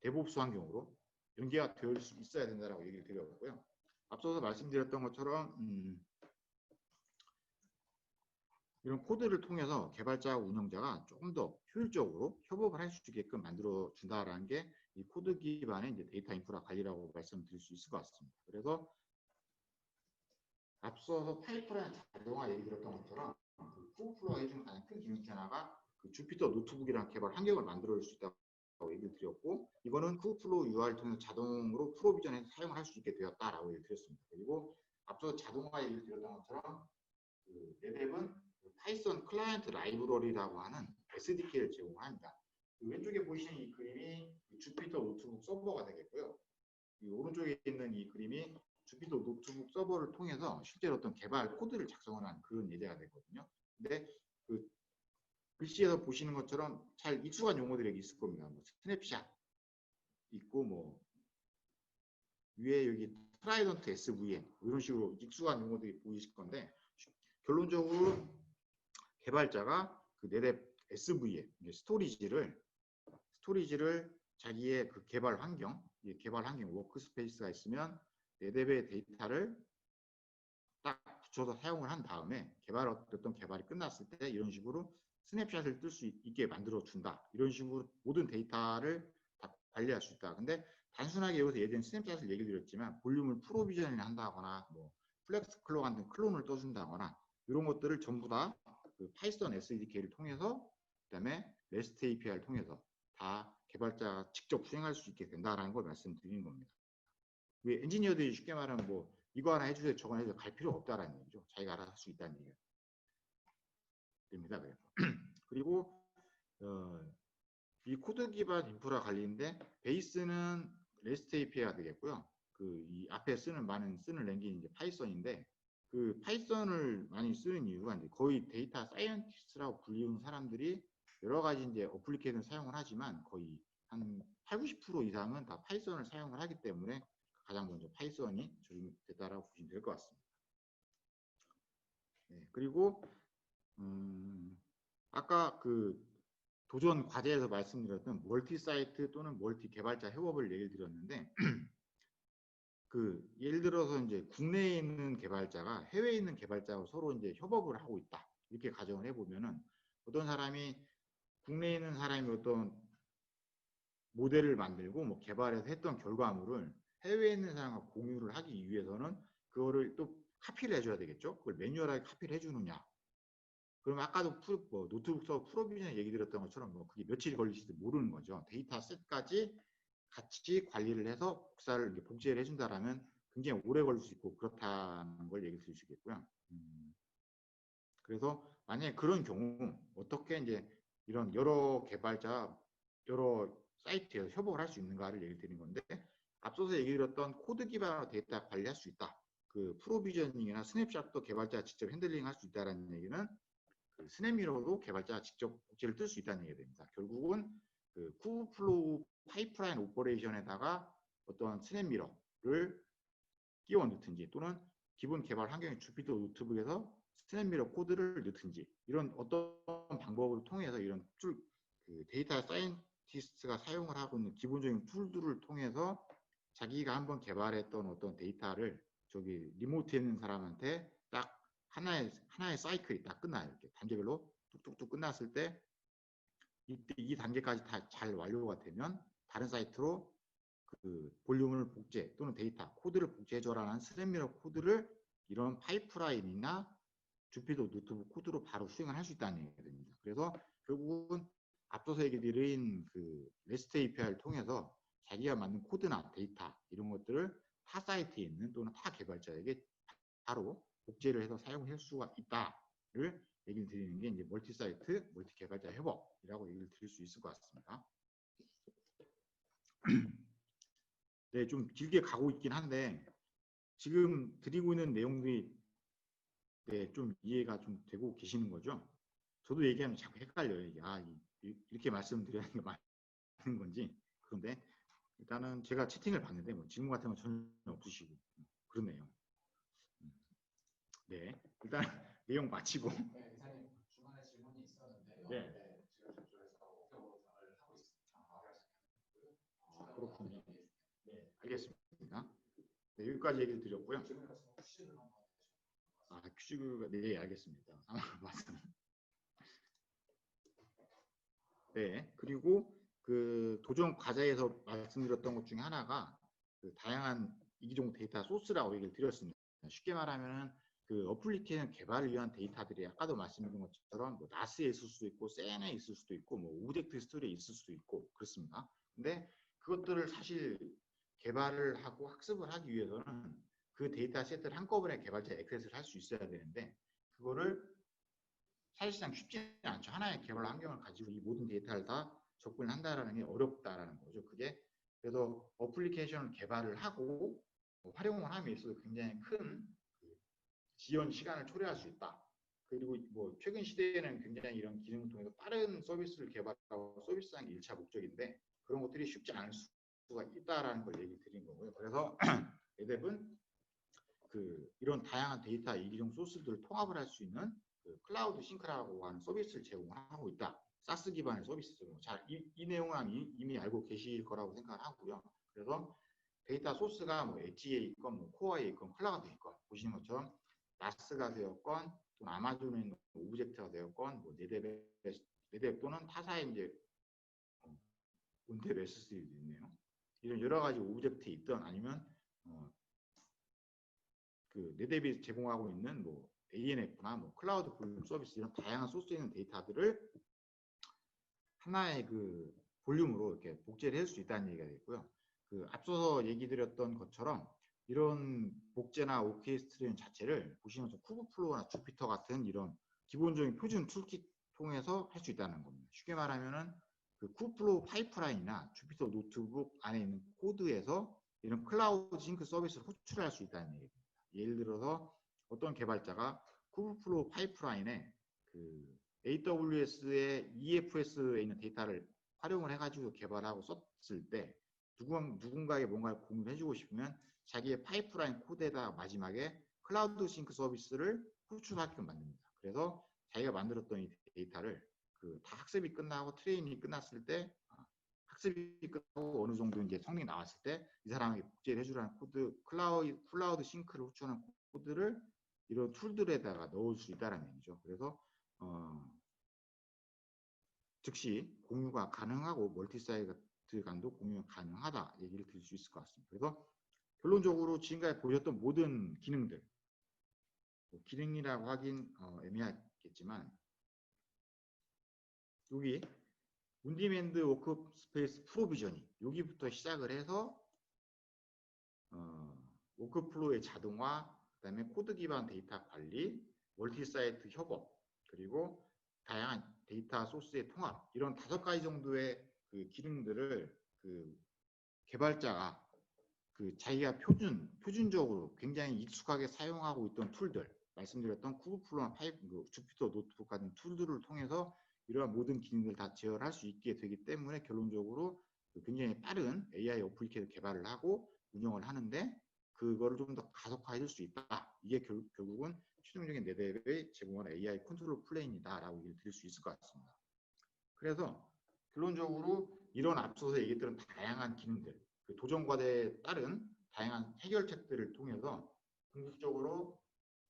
데브옵스 환경으로 연계가 되어 있어야 된다라고 얘기를 드렸고요. 앞서서 말씀드렸던 것처럼 이런 코드를 통해서 개발자와 운영자가 조금 더 효율적으로 협업을 할 수 있게끔 만들어 준다라는 게 이 코드 기반의 이제 데이터 인프라 관리라고 말씀드릴 수 있을 것 같습니다. 그래서 앞서서 파이프라인 자동화 얘기 드렸던 것처럼 그 쿠브플로우가 해주는 가장 큰 기능 중 하나가 그 주피터 노트북이라는 개발 환경을 만들어 줄 수 있다고 얘기를 드렸고 이거는 쿠브플로우 UI를 통해서 자동으로 프로비전해서 사용을 할 수 있게 되었다라고 얘기를 드렸습니다. 그리고 앞서 자동화 얘기를 드렸던 것처럼 그 네뎁은 파이썬 클라이언트 라이브러리라고 하는 SDK를 제공합니다. 그 왼쪽에 보이시는 이 그림이 주피터 노트북 서버가 되겠고요. 이 오른쪽에 있는 이 그림이 주피터 노트북 서버를 통해서 실제로 어떤 개발 코드를 작성하는 그런 예제가 되거든요. 근데 그 글씨에서 보시는 것처럼 잘 익숙한 용어들이 있을 겁니다. 뭐 스냅샷 있고 뭐 위에 여기 트라이던트 SVM 이런 식으로 익숙한 용어들이 보이실 건데 결론적으로 개발자가 그 네뎁 SVM 스토리지를 자기의 그 개발 환경 워크스페이스가 있으면 네뎁의 데이터를 딱 붙여서 사용을 한 다음에 어떤 개발이 끝났을 때 이런 식으로 스냅샷을 뜰 수 있게 만들어 준다. 이런 식으로 모든 데이터를 다 관리할 수 있다. 근데 단순하게 여기서 예전 스냅샷을 얘기 드렸지만 볼륨을 프로비전을 한다거나 뭐 플렉스 클로 같은 클론을 떠준다거나 이런 것들을 전부 다 그 파이썬 SDK를 통해서 그다음에 REST API를 통해서 다 개발자가 직접 수행할 수 있게 된다라는 걸 말씀드리는 겁니다. 왜 엔지니어들이 쉽게 말하면 뭐 이거 하나 해주세요, 저거 하나 해주세요 갈 필요 없다라는 얘기죠. 자기가 알아서 할 수 있다는 얘기가 됩니다. 그래서 그리고 이 코드 기반 인프라 관리인데 베이스는 REST API가 되겠고요. 그 이 앞에 쓰는 랭귀지 이제 파이썬인데 그 파이썬을 많이 쓰는 이유가 이제 거의 데이터 사이언티스트라고 불리는 사람들이 여러 가지 이제 어플리케이션을 사용을 하지만 거의 한 8, 90% 이상은 다 파이썬을 사용을 하기 때문에 가장 먼저 파이썬이 적용이 됐다라고 보시면 될 것 같습니다. 네, 그리고 아까 그 도전 과제에서 말씀드렸던 멀티 사이트 또는 멀티 개발자 협업을 예를 들었는데 그 예를 들어서 이제 국내에 있는 개발자가 해외에 있는 개발자하고 서로 이제 협업을 하고 있다 이렇게 가정을 해보면은 어떤 사람이 국내에 있는 사람이 어떤 모델을 만들고 뭐 개발해서 했던 결과물을 해외에 있는 사람과 공유를 하기 위해서는 그거를 또 카피를 해줘야 되겠죠. 그걸 매뉴얼하게 카피를 해주느냐. 그럼 아까도 노트북 프로비전 얘기 드렸던 것처럼 뭐 그게 며칠이 걸릴지도 모르는 거죠. 데이터 셋까지 같이 관리를 해서 복사를 복제를 해준다라면 굉장히 오래 걸릴 수 있고 그렇다는 걸 얘기 드릴 수 있겠고요. 그래서 만약에 그런 경우 어떻게 이제 이런 여러 개발자 여러 사이트에서 협업을 할 수 있는가를 얘기 드린 건데 앞서서 얘기 드렸던 코드 기반으로 데이터 관리할 수 있다. 그 프로비저닝이나 스냅샷도 개발자가 직접 핸들링 할 수 있다는 얘기는 그 스냅미러로 개발자가 직접 복제를 뜰 수 있다는 얘기가 됩니다. 결국은 그 쿠브플로우 파이프라인 오퍼레이션에다가 어떤 스냅미러를 끼워 넣든지 또는 기본 개발 환경인 주피터 노트북에서 스냅미러 코드를 넣든지 이런 어떤 방법을 통해서 이런 그 데이터 사이언티스트가 사용을 하고 있는 기본적인 툴들을 통해서 자기가 한번 개발했던 어떤 데이터를 저기 리모트에 있는 사람한테 딱 하나의 사이클이 딱 끝나요. 이렇게 단계별로 뚝뚝뚝 끝났을 때 이때 이 단계까지 다 잘 완료가 되면 다른 사이트로 그 볼륨을 복제 또는 데이터 코드를 복제해줘라는 스냅미러 코드를 이런 파이프라인이나 주피터 노트북 코드로 바로 수행을 할 수 있다는 얘기가 됩니다. 그래서 결국은 앞서서 얘기 드린 그 REST API를 통해서 자기가 만든 코드나 데이터 이런 것들을 타 사이트에 있는 또는 타 개발자에게 바로 복제를 해서 사용할 수가 있다를 얘기를 드리는 게 이제 멀티 사이트, 멀티 개발자 협업이라고 얘기를 드릴 수 있을 것 같습니다. 네, 좀 길게 가고 있긴 한데 지금 드리고 있는 내용들이 네, 좀 이해가 좀 되고 계시는 거죠? 저도 얘기하면 자꾸 헷갈려요. 이게. 이렇게 말씀드리는 게 맞는 건지. 그런데 일단은 제가 채팅을 봤는데 뭐 질문 같은 건 전혀 없으시고 그러네요. 네, 일단 내용 마치고. 네, 이사님 중간에 질문이 있었는데요. 네. 네, 제가 저쪽에서 오픈을 하고 있습니다. 그렇군요. 네, 알겠습니다. 네, 여기까지 얘기를 드렸고요. 질문 같은 거 퀴즈를 한번 퀴즈가 네, 알겠습니다. 맞습니다. 네, 그리고 그 도전 과제에서 말씀드렸던 것 중에 하나가 그 다양한 이기종 데이터 소스라고 얘기를 드렸습니다. 쉽게 말하면 그 어플리케이션 개발을 위한 데이터들이 아까도 말씀드린 것처럼 뭐 나스에 있을 수도 있고 센에 있을 수도 있고 뭐 오브젝트 스토리에 있을 수도 있고 그렇습니다. 근데 그것들을 사실 개발을 하고 학습을 하기 위해서는 그 데이터 세트를 한꺼번에 개발자 액세스를 할 수 있어야 되는데 그거를 사실상 쉽지는 않죠. 하나의 개발 환경을 가지고 이 모든 데이터를 다 접근을 한다라는 게 어렵다라는 거죠. 그게 그래서 어플리케이션을 개발을 하고 활용을 함에 있어서 굉장히 큰 지연 시간을 초래할 수 있다. 그리고 뭐 최근 시대에는 굉장히 이런 기능을 통해서 빠른 서비스를 개발하고 서비스하는 게 1차 목적인데 그런 것들이 쉽지 않을 수가 있다라는 걸 얘기 드린 거고요. 그래서 에뎁은 그 이런 다양한 데이터 이기종 소스들을 통합을 할 수 있는 그 클라우드 싱크라고 하는 서비스를 제공하고 있다. 사스 기반의 서비스죠. 잘 이 내용은 이미 알고 계실 거라고 생각을 하고요. 그래서 데이터 소스가 뭐 엣지에 있건 뭐 코어에 있건 클라우드에 있건 보시는 것처럼 나스가 되었건 또는 아마존에 있는 오브젝트가 되었건 뭐 네뎁 또는 타사의 이제 온탭 SSD도 있네요. 이런 여러 가지 오브젝트에 있던 아니면 그 네뎁이 제공하고 있는 뭐 ANF나 뭐 클라우드 볼륨 서비스 이런 다양한 소스에 있는 데이터들을 하나의 그 볼륨으로 이렇게 복제를 할 수 있다는 얘기가 되고요. 그 앞서서 얘기 드렸던 것처럼 이런 복제나 오케스트레이션 자체를 보시면 쿠버플로우나 주피터 같은 이런 기본적인 표준 툴킷 통해서 할 수 있다는 겁니다. 쉽게 말하면은 그 쿠버플로우 파이프라인이나 주피터 노트북 안에 있는 코드에서 이런 클라우드 싱크 서비스를 호출할 수 있다는 얘기입니다. 예를 들어서 어떤 개발자가 쿠버플로우 파이프라인에 그 AWS의 EFS에 있는 데이터를 활용을 해가지고 개발하고 썼을 때 누군가에게 뭔가를 공유를 해주고 싶으면 자기의 파이프라인 코드에다 마지막에 클라우드 싱크 서비스를 호출하게끔 만듭니다. 그래서 자기가 만들었던 이 데이터를 그 다 학습이 끝나고 트레이닝이 끝났을 때 학습이 끝나고 어느 정도 이제 성능이 나왔을 때 이 사람에게 복제를 해주라는 코드 클라우드 싱크를 호출하는 코드를 이런 툴들에다가 넣을 수 있다는 얘기죠. 그래서 즉시 공유가 가능하고 멀티사이트 간도 공유가 가능하다 얘기를 드릴 수 있을 것 같습니다. 그래서 결론적으로 지금까지 보셨던 모든 기능들, 뭐 기능이라고 하긴 애매하겠지만 여기 온디맨드 워크스페이스 프로비저닝 여기부터 시작을 해서 워크플로우의 자동화, 그다음에 코드 기반 데이터 관리, 멀티사이트 협업, 그리고 다양한 데이터 소스의 통합 이런 5가지 정도의 그 기능들을 그 개발자가 그 자기가 표준적으로 굉장히 익숙하게 사용하고 있던 툴들 말씀드렸던 쿠버플로우나 주피터 노트북 같은 툴들을 통해서 이러한 모든 기능들을 다 제어할 수 있게 되기 때문에 결론적으로 굉장히 빠른 AI 어플리케이션 개발을 하고 운영을 하는데 그거를 좀 더 가속화해줄 수 있다. 이게 결국은 최종적인 네뎁의 제공하는 AI 컨트롤 플레인이다라고 얘기를 드릴 수 있을 것 같습니다. 그래서 결론적으로 이런 앞서서 얘기했던 다양한 기능들, 그 도전과제에 따른 다양한 해결책들을 통해서 궁극적으로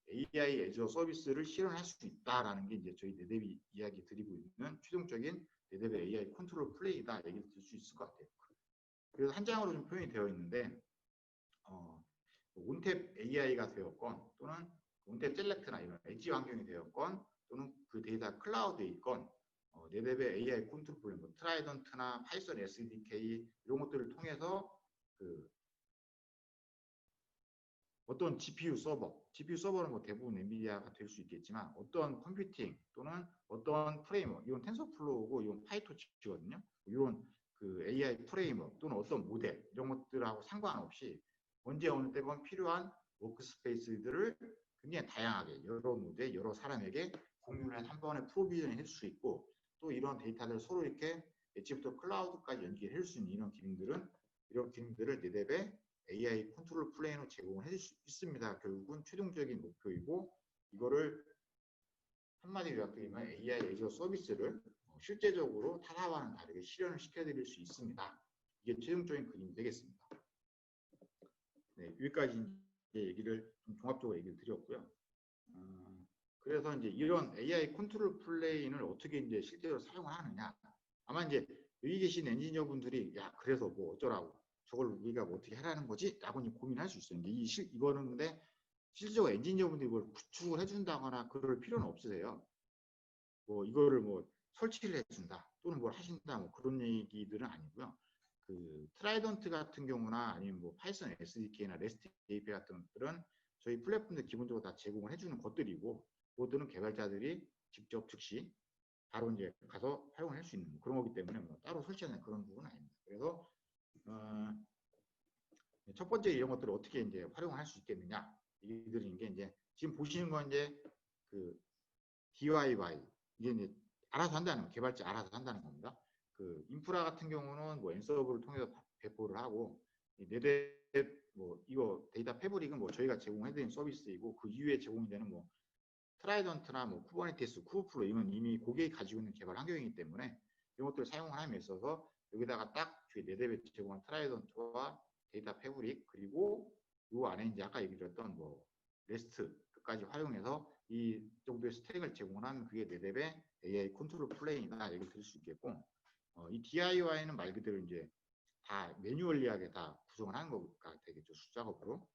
AI 애저 서비스를 실현할 수 있다라는 게 이제 저희 네뎁이 이야기 드리고 있는 최종적인 네뎁의 AI 컨트롤 플레이다 얘기를 드릴 수 있을 것 같아요. 그래서 한 장으로 좀 표현이 되어 있는데 온탭 AI가 되었건 또는 온탭 셀렉트나 이런 엣지 환경이 되었건 또는 그 데이터 클라우드에 있건 네뎁의 AI 컨트롤 플레이, 뭐 트라이던트나 파이썬 SDK 이런 것들을 통해서 그 어떤 GPU 서버는 뭐 대부분 엔비디아가 될 수 있겠지만 어떤 컴퓨팅 또는 어떤 프레임워크, 이건 텐서플로우고 이건 파이토치거든요. 이런 그 AI 프레임워크 또는 어떤 모델 이런 것들하고 상관없이 언제 어느 때건 필요한 워크스페이스들을 굉장히 다양하게 여러 노드, 여러 사람에게 공유를 한 번에 프로비전을 할 수 있고 또 이런 데이터를 서로 이렇게 엣지부터 클라우드까지 연결할 수 있는 이런 기능들을 네뎁에 AI 컨트롤 플레인으로 제공을 해줄 수 있습니다. 결국은 최종적인 목표이고 이거를 한마디로 요약드리면 AI 애저 서비스를 실제적으로 타사와는 다르게 실현을 시켜드릴 수 있습니다. 이게 최종적인 그림이 되겠습니다. 네, 여기까지 이제 얘기를 좀 종합적으로 얘기를 드렸고요. 그래서 이제 이런 AI 컨트롤 플레인을 어떻게 이제 실제로 사용을 하느냐. 아마 이제 여기 계신 엔지니어 분들이 야 그래서 뭐 어쩌라고 저걸 우리가 뭐 어떻게 하라는 거지? 라고 고민할 수 있어요. 이거는 근데 실제로 엔지니어분들이 뭘 구축을 해준다거나 그럴 필요는 없으세요. 뭐 이거를 뭐 설치를 해준다 또는 뭘 하신다 뭐 그런 얘기들은 아니고요. 그 트라이던트 같은 경우나 아니면 뭐 파이썬 SDK나 REST API 같은 것들은 저희 플랫폼들 기본적으로 다 제공을 해주는 것들이고 그것들은 개발자들이 직접 즉시 바로 이제 가서 활용을 할 수 있는 그런 거기 때문에 뭐 따로 설치하는 그런 부분은 아닙니다. 그래서 첫 번째 이런 것들을 어떻게 이제 활용할 수 있겠느냐 이들인 게 이제 지금 보시는 건 이제 그 DIY 이게 이제 알아서 한다는 거, 개발자 알아서 한다는 겁니다. 그 인프라 같은 경우는 뭐 엔서브를 통해서 배포를 하고 네뎁 뭐 이거 데이터 패브릭은 뭐 저희가 제공해드린 서비스이고 그 이후에 제공이 되는 뭐 트라이던트나 뭐 쿠버네티스, 쿠버플로 이건 이미 고객이 가지고 있는 개발 환경이기 때문에 이런 것들을 사용을 함에 있어서 여기다가 딱 저희 네뎁에 제공한 트라이던트와 데이터 패브릭 그리고 이 안에 이제 아까 얘기드렸던 뭐 레스트까지 활용해서 이 정도의 스택을 제공하면 그게 네뎁의 AI 컨트롤 플레인이다 얘기를 드릴 수 있겠고 이 DIY는 말 그대로 이제 다 매뉴얼리하게 다 구성을 하는 거가 되겠죠. 숫작업으로.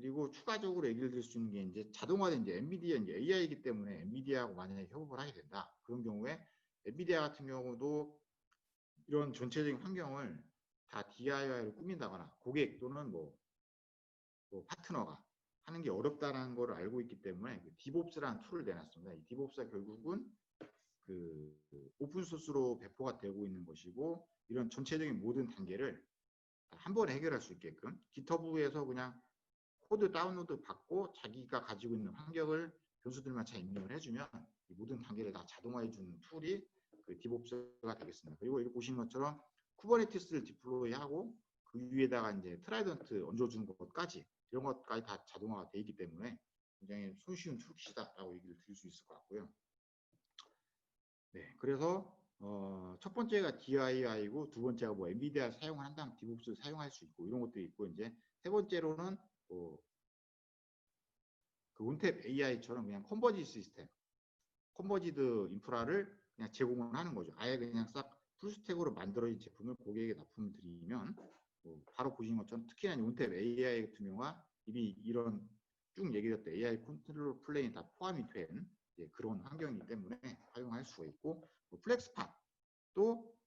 그리고 추가적으로 얘기를 드릴 수 있는 게 이제 자동화된 이제 엔비디아 이제 AI이기 때문에 엔비디아하고 만약에 협업을 하게 된다. 그런 경우에 엔비디아 같은 경우도 이런 전체적인 환경을 다 DIY로 꾸민다거나 고객 또는 뭐 파트너가 하는 게 어렵다는 걸 알고 있기 때문에 그 디봅스라는 툴을 내놨습니다. 이 디봅스가 결국은 그 오픈 소스로 배포가 되고 있는 것이고 이런 전체적인 모든 단계를 한 번에 해결할 수 있게끔 GitHub에서 그냥 코드 다운로드 받고 자기가 가지고 있는 환경을 변수들만 잘 입력을 해주면 이 모든 단계를 다 자동화해 주는 툴이 그 디봅스가 되겠습니다. 그리고 여기 보시는 것처럼 쿠버네티스를 디플로이하고 그 위에다가 이제 트라이던트 얹어주는 것까지 이런 것까지 다 자동화가 되어 있기 때문에 굉장히 손쉬운 툴kit이다라고 얘기를 드릴 수 있을 것 같고요. 네, 그래서 첫 번째가 DIY이고 두 번째가 뭐 엔비디아 사용을 한다면 디봅스 사용할 수 있고 이런 것도 있고 이제 세 번째로는 그 온탭 AI처럼 그냥 컨버지 시스템, 컨버지드 인프라를 그냥 제공을 하는 거죠. 아예 그냥 싹 풀스택으로 만들어진 제품을 고객에게 납품을 드리면 바로 보신 것처럼 특히나 온탭 AI 같은 경우가 이미 이런 쭉 얘기했던 AI 컨트롤 플레인 다 포함이 된 그런 환경이기 때문에 활용할 수가 있고 플렉스팟도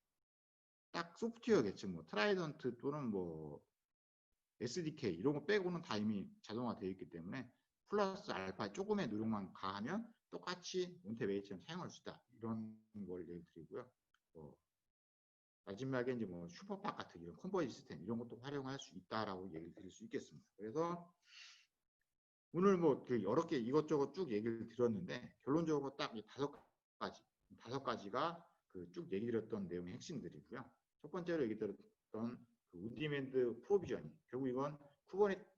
딱 소프트웨어겠죠. 뭐 트라이던트 또는 뭐 SDK 이런 거 빼고는 다 이미 자동화되어 있기 때문에 플러스 알파 조금의 노력만 가하면 똑같이 온탭 AI처럼 사용할 수 있다. 이런 걸 얘기 드리고요. 마지막에 이제 뭐 슈퍼팍 같은 이런 컨버지 시스템 이런 것도 활용할 수 있다라고 얘기를 드릴 수 있겠습니다. 그래서 오늘 뭐 여러 개 이것저것 쭉 얘기를 드렸는데 결론적으로 딱 이 다섯 가지가 그 쭉 얘기 드렸던 내용의 핵심들이고요. 첫 번째로 얘기 드렸던 그 온디맨드 프로비저닝 결국 이건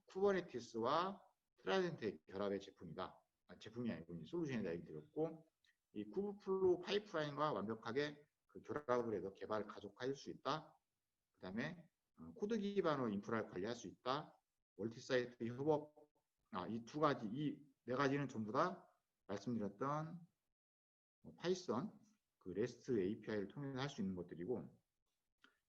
쿠버네티스와 트라이던트의 결합의 제품이다. 제품이 아니고 솔루션이다 얘기 드렸고 이 쿠브플로우 파이프라인과 완벽하게 그 결합을 해서 개발을 가속화할 수 있다. 그 다음에 코드 기반으로 인프라를 관리할 수 있다. 멀티사이트 협업 이 두 가지, 이 네 가지는 전부 다 말씀드렸던 파이썬, 그 REST API를 통해서 할 수 있는 것들이고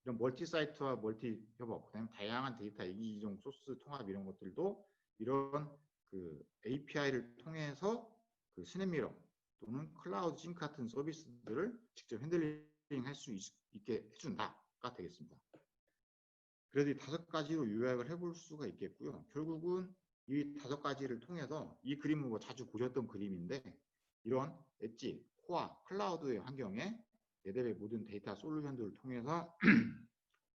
이런 멀티사이트와 멀티 협업, 그다음에 다양한 데이터 이기종 소스 통합 이런 것들도 이런 그 API를 통해서 그 스냅미러 또는 클라우드 싱크 같은 서비스들을 직접 핸들링 할 수 있게 해준다가 되겠습니다. 그래도 이 다섯 가지로 요약을 해볼 수가 있겠고요. 결국은 이 다섯 가지를 통해서 이 그림은 뭐 자주 보셨던 그림인데 이런 엣지, 코어, 클라우드의 환경에 네더의 모든 데이터 솔루션들을 통해서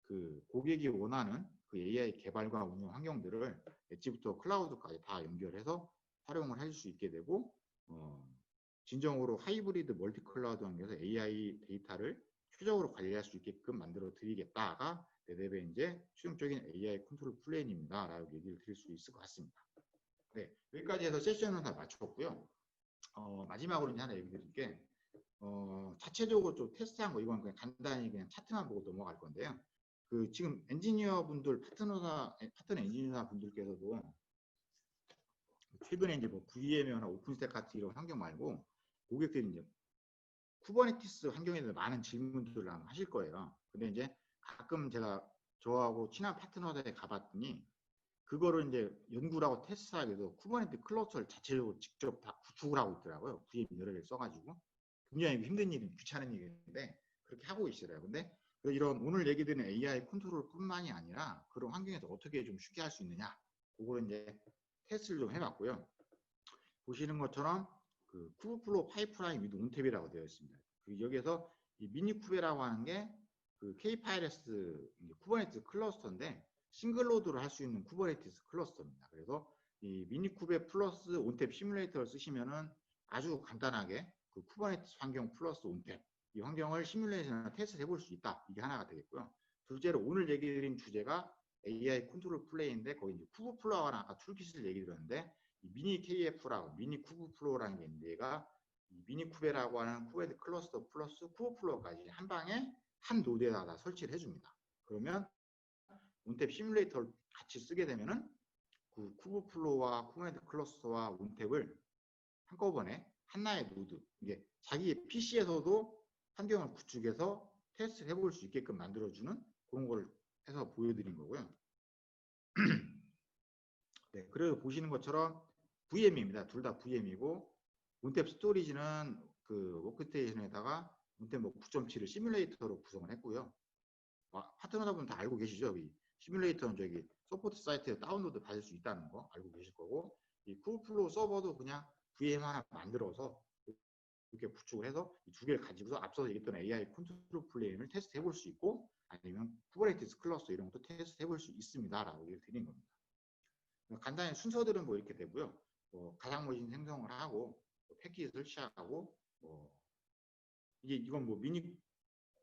그 고객이 원하는 그 AI 개발과 운영 환경들을 엣지부터 클라우드까지 다 연결해서 활용을 할 수 있게 되고 진정으로 하이브리드 멀티 클라우드 환경에서 AI 데이터를 최적으로 관리할 수 있게끔 만들어 드리겠다가 네더의 이제 최종적인 AI 컨트롤 플레인입니다. 라고 얘기를 드릴 수 있을 것 같습니다. 네, 여기까지 해서 세션은 다 마쳤고요. 마지막으로 이제 하나 얘기 드릴게 자체적으로 좀 테스트한 거 이건 그냥 간단히 그냥 차트만 보고 넘어갈 건데요. 그 지금 엔지니어 분들 파트너 엔지니어 분들께서도 최근에 이제 뭐 VM이나 오픈스택 같은 이런 환경 말고 고객들이 이제 쿠버네티스 환경에 대해서 많은 질문들을 하실 거예요. 근데 이제 가끔 제가 저하고 친한 파트너들에 가봤더니 그거를 이제 연구를 하고 테스트하기 위해서 쿠버네티스 클러스터를 자체적으로 직접 다 구축을 하고 있더라고요. VM 여러 개를 써가지고. 굉장히 힘든 일이 귀찮은 일인데 그렇게 하고 계시더라고요. 근데 이런 오늘 얘기 드린 AI 컨트롤 뿐만이 아니라 그런 환경에서 어떻게 좀 쉽게 할 수 있느냐 그거를 이제 테스트를 좀 해봤고요. 보시는 것처럼 그 쿠브플로우 파이프라인 위드 온탭이라고 되어 있습니다. 그 여기에서 이 미니쿠베라고 하는 게 그 K-파이레스 쿠버네티스 클러스터인데 싱글로드를 할 수 있는 쿠버네티스 클러스터입니다. 그래서 이 미니쿠베 플러스 온탭 시뮬레이터를 쓰시면은 아주 간단하게 그 쿠버네티스 환경 플러스 온탭 이 환경을 시뮬레이션이나 테스트를 해볼 수 있다. 이게 하나가 되겠고요. 둘째로 오늘 얘기 드린 주제가 AI 컨트롤 플레이인데 거기 이제 쿠브플로우랑 아까 툴킷을 얘기 드렸는데 미니 KF라고 미니 쿠브플로우라는 게 있는데 얘가 미니쿠베라고 하는 쿠베트 클러스터 플러스 쿠브플로우까지 한 방에 한 노드에다가 다 설치를 해줍니다. 그러면 온탭 시뮬레이터를 같이 쓰게 되면은 그 쿠브플로우와 쿠베트 클러스터와 온탭을 한꺼번에 하나의 노드 이게 자기 PC에서도 환경을 구축해서 테스트를 해볼 수 있게끔 만들어주는 그런 걸 해서 보여드린 거고요. 네, 네, 그래서 보시는 것처럼 VM입니다. 둘 다 VM이고 온탭 스토리지는 그 워크스테이션에다가 온탭 뭐 9.7을 시뮬레이터로 구성을 했고요. 파트너분들 다 알고 계시죠? 이 시뮬레이터는 저기 서포트 사이트에 다운로드 받을 수 있다는 거 알고 계실 거고, 이 쿠버플로우 서버도 그냥 VM 하나 만들어서 이렇게 구축을 해서 이 두 개를 가지고서 앞서서 얘기했던 AI 컨트롤 플레인을 테스트 해볼 수 있고, 아니면 쿠버네티스 클러스터 이런 것도 테스트 해볼 수 있습니다라고 얘기를 드린 겁니다. 간단히 순서들은 뭐 이렇게 되고요. 가상 머신 생성을 하고, 패키지 설치하고, 이건 뭐 미니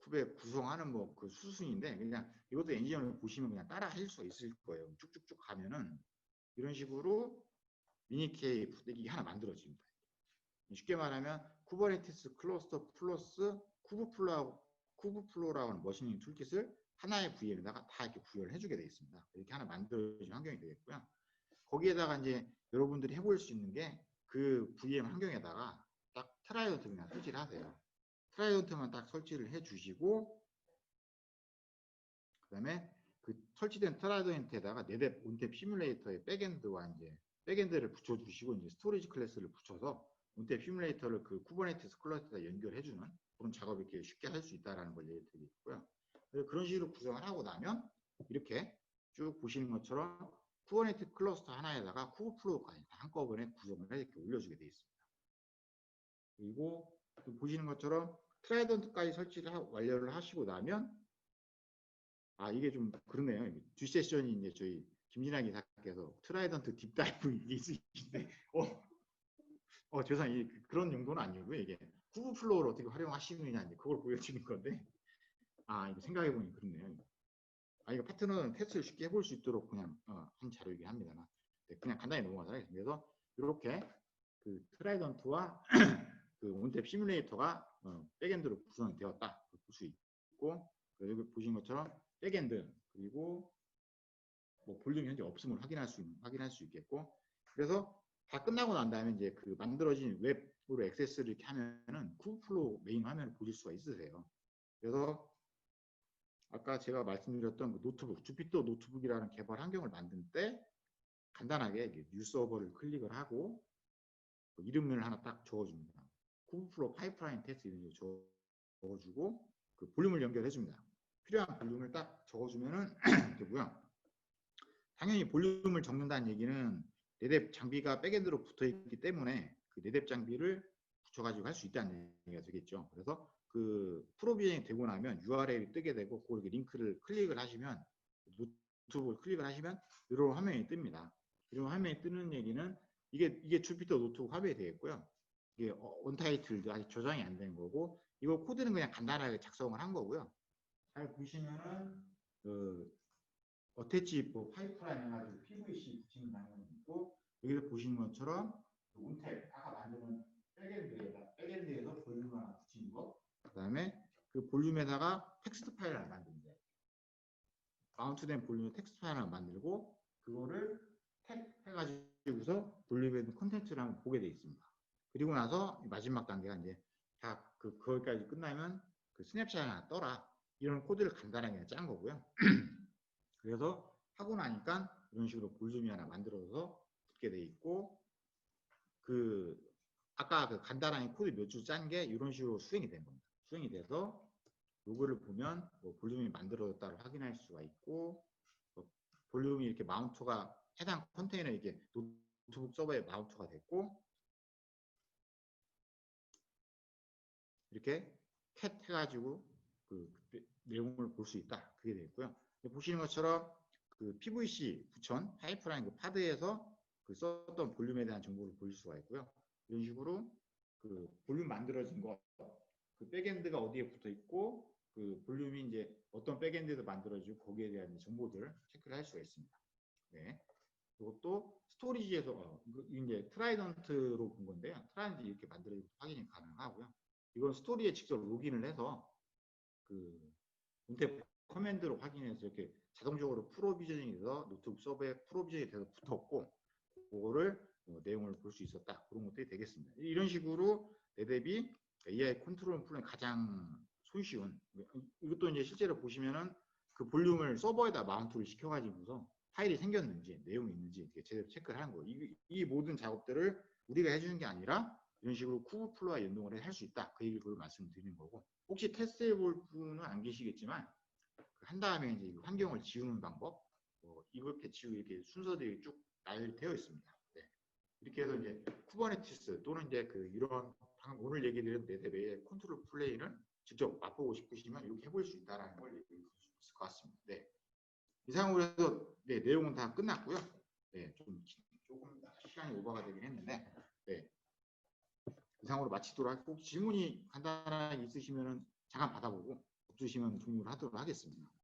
쿱에 구성하는 뭐 그 수순인데, 그냥 이것도 엔지니어를 보시면 그냥 따라 하실 수가 있을 거예요. 쭉쭉쭉 가면은 이런 식으로 미니 K 이게 하나 만들어집니다. 쉽게 말하면 쿠버네티스 클러스터 플러스 쿠브플로라고 하는 머신링 툴킷을 하나의 VM에다가 다 이렇게 구현을 해주게 되어 있습니다. 이렇게 하나 만들어진 환경이 되겠고요. 거기에다가 이제 여러분들이 해볼 수 있는 게 그 VM 환경에다가 딱 트라이언트 그냥 설치를 하세요. 트라이언트만 딱 설치를 해주시고, 그 다음에 그 설치된 트라이언트에다가 네뎁 온탭 시뮬레이터의 백엔드와 이제 백엔드를 붙여주시고, 이제 스토리지 클래스를 붙여서 온탭 시뮬레이터를 그 쿠버네티스 클러스터에 연결해주는 그런 작업을 이렇게 쉽게 할 수 있다는 걸 얘기 드리고요. 그런 식으로 구성을 하고 나면 이렇게 쭉 보시는 것처럼 쿠버네티스 클러스터 하나에다가 쿠버플로우까지 한꺼번에 구성을 해서 이렇게 올려주게 되어 있습니다. 그리고 보시는 것처럼 트라이던트까지 설치를 완료를 하시고 나면, 이게 좀 그러네요. 뒷세션이 이제 저희 김진아 기사께서 트라이던트 딥다이브 이게 있으신데, 죄송해요. 그런 용도는 아니고요. 이게 쿠브플로우를 어떻게 활용하시느냐, 이제 그걸 보여주는 건데, 이거 생각해보니 그렇네요. 이거 파트너는 테스트를 쉽게 해볼 수 있도록 그냥 한 자료이긴 합니다만, 네, 그냥 간단히 넘어가도록 하겠습니다. 그래서 이렇게 그 트라이던트와 그 온탭 시뮬레이터가 백엔드로 구성되었다 볼 수 있고, 여기 보신 것처럼 백엔드 그리고 뭐 볼륨이 현재 없음을 확인할 수 있겠고, 그래서 다 끝나고 난 다음에 이제 그 만들어진 웹으로 액세스를 이렇게 하면은 쿠브플로우 메인 화면을 보실 수가 있으세요. 그래서 아까 제가 말씀드렸던 그 노트북, 주피터 노트북이라는 개발 환경을 만들 때 간단하게 뉴 서버를 클릭을 하고 이름을 하나 딱 적어줍니다. 쿠브플로우 파이프라인 테스트 이런 거 적어주고 그 볼륨을 연결해줍니다. 필요한 볼륨을 딱 적어주면은 되고요. 당연히 볼륨을 적는다는 얘기는 네뎁 장비가 백엔드로 붙어있기 때문에 그 네뎁 장비를 붙여가지고 할 수 있다는 얘기가 되겠죠. 그래서 그 프로비전이 되고 나면 URL이 뜨게 되고 그걸 링크를 클릭을 하시면 노트북을 클릭을 하시면 이런 화면이 뜹니다. 이런 화면이 뜨는 얘기는 이게 주피터 노트북 화면이 되겠고요. 이게 언타이틀드 아직 저장이 안 된 거고, 이거 코드는 그냥 간단하게 작성을 한 거고요. 잘 보시면은 그 어태치 뭐 파이프라인 해가지고 PVC 붙이는 방법이 있고, 여기서 보시는 것처럼 온탭 아까 만드는 백엔드에서 볼륨 하나 붙이는 거, 그 다음에 그 볼륨에다가 텍스트 파일을 만듭니다. 마운트된 볼륨 텍스트 파일을 만들고 그거를 탭 해가지고서 볼륨에 있는 콘텐츠를 한번 보게 되어 있습니다. 그리고 나서 마지막 단계가 이제 다 거기까지 끝나면 그 스냅샷 하나 떠라, 이런 코드를 간단하게 짠 거고요. 그래서 하고 나니까 이런 식으로 볼륨이 하나 만들어서 붙게 돼 있고, 그 아까 그 간단하게 코드 몇 줄 짠 게 이런 식으로 수행이 된 겁니다. 수행이 돼서 로그를 보면 뭐 볼륨이 만들어졌다를 확인할 수가 있고, 볼륨이 이렇게 마운트가 해당 컨테이너에 이렇게 노트북 서버에 마운트가 됐고, 이렇게 캣 해가지고 그 내용을 볼 수 있다. 그게 되겠고요. 보시는 것처럼 그 PVC 부천 파이프라인 그 파드에서 그 썼던 볼륨에 대한 정보를 볼 수가 있고요. 이런 식으로 그 볼륨 만들어진 거, 그 백엔드가 어디에 붙어 있고, 그 볼륨이 이제 어떤 백엔드에서 만들어지고 거기에 대한 정보들을 체크를 할 수가 있습니다. 네. 이것도 스토리지에서 이제 트라이던트로 본 건데요. 트라이던트 이렇게 만들어지고 확인이 가능하고요. 이건 스토리에 직접 로그인을 해서 그 온탭 커맨드로 확인해서 이렇게 자동적으로 프로비저닝이 돼서 노트북 서버에 프로비저닝이 돼서 붙었고, 그거를 내용을 볼 수 있었다. 그런 것들이 되겠습니다. 이런 식으로 네뎁이 AI 컨트롤 플레이 가장 손쉬운, 이것도 이제 실제로 보시면은 그 볼륨을 서버에다 마운트를 시켜가지고서 파일이 생겼는지 내용이 있는지 제대로 체크를 하는 거예요. 이 모든 작업들을 우리가 해주는 게 아니라 이런 식으로 쿠버플로우와 연동을 할 수 있다. 그 얘기를 말씀드리는 거고, 혹시 테스트해 볼 분은 안 계시겠지만 한 다음에 이제 환경을 지우는 방법, 이렇게 지우고 이렇게 순서들이 쭉 나열되어 있습니다. 네. 이렇게 해서 이제 쿠버네티스 또는 이제 이런 방금 오늘 얘기드린 네대베의 컨트롤 플레인을 직접 맛보고 싶으시면 이렇게 해볼 수 있다는 걸 얘기할 수 있을 것 같습니다. 네. 이상으로 해서 네, 내용은 다 끝났고요. 네, 조금 시간이 오버가 되긴 했는데, 네. 이상으로 마치도록 하고, 질문이 간단하게 있으시면 잠깐 받아보고 없으시면 종료를 하도록 하겠습니다.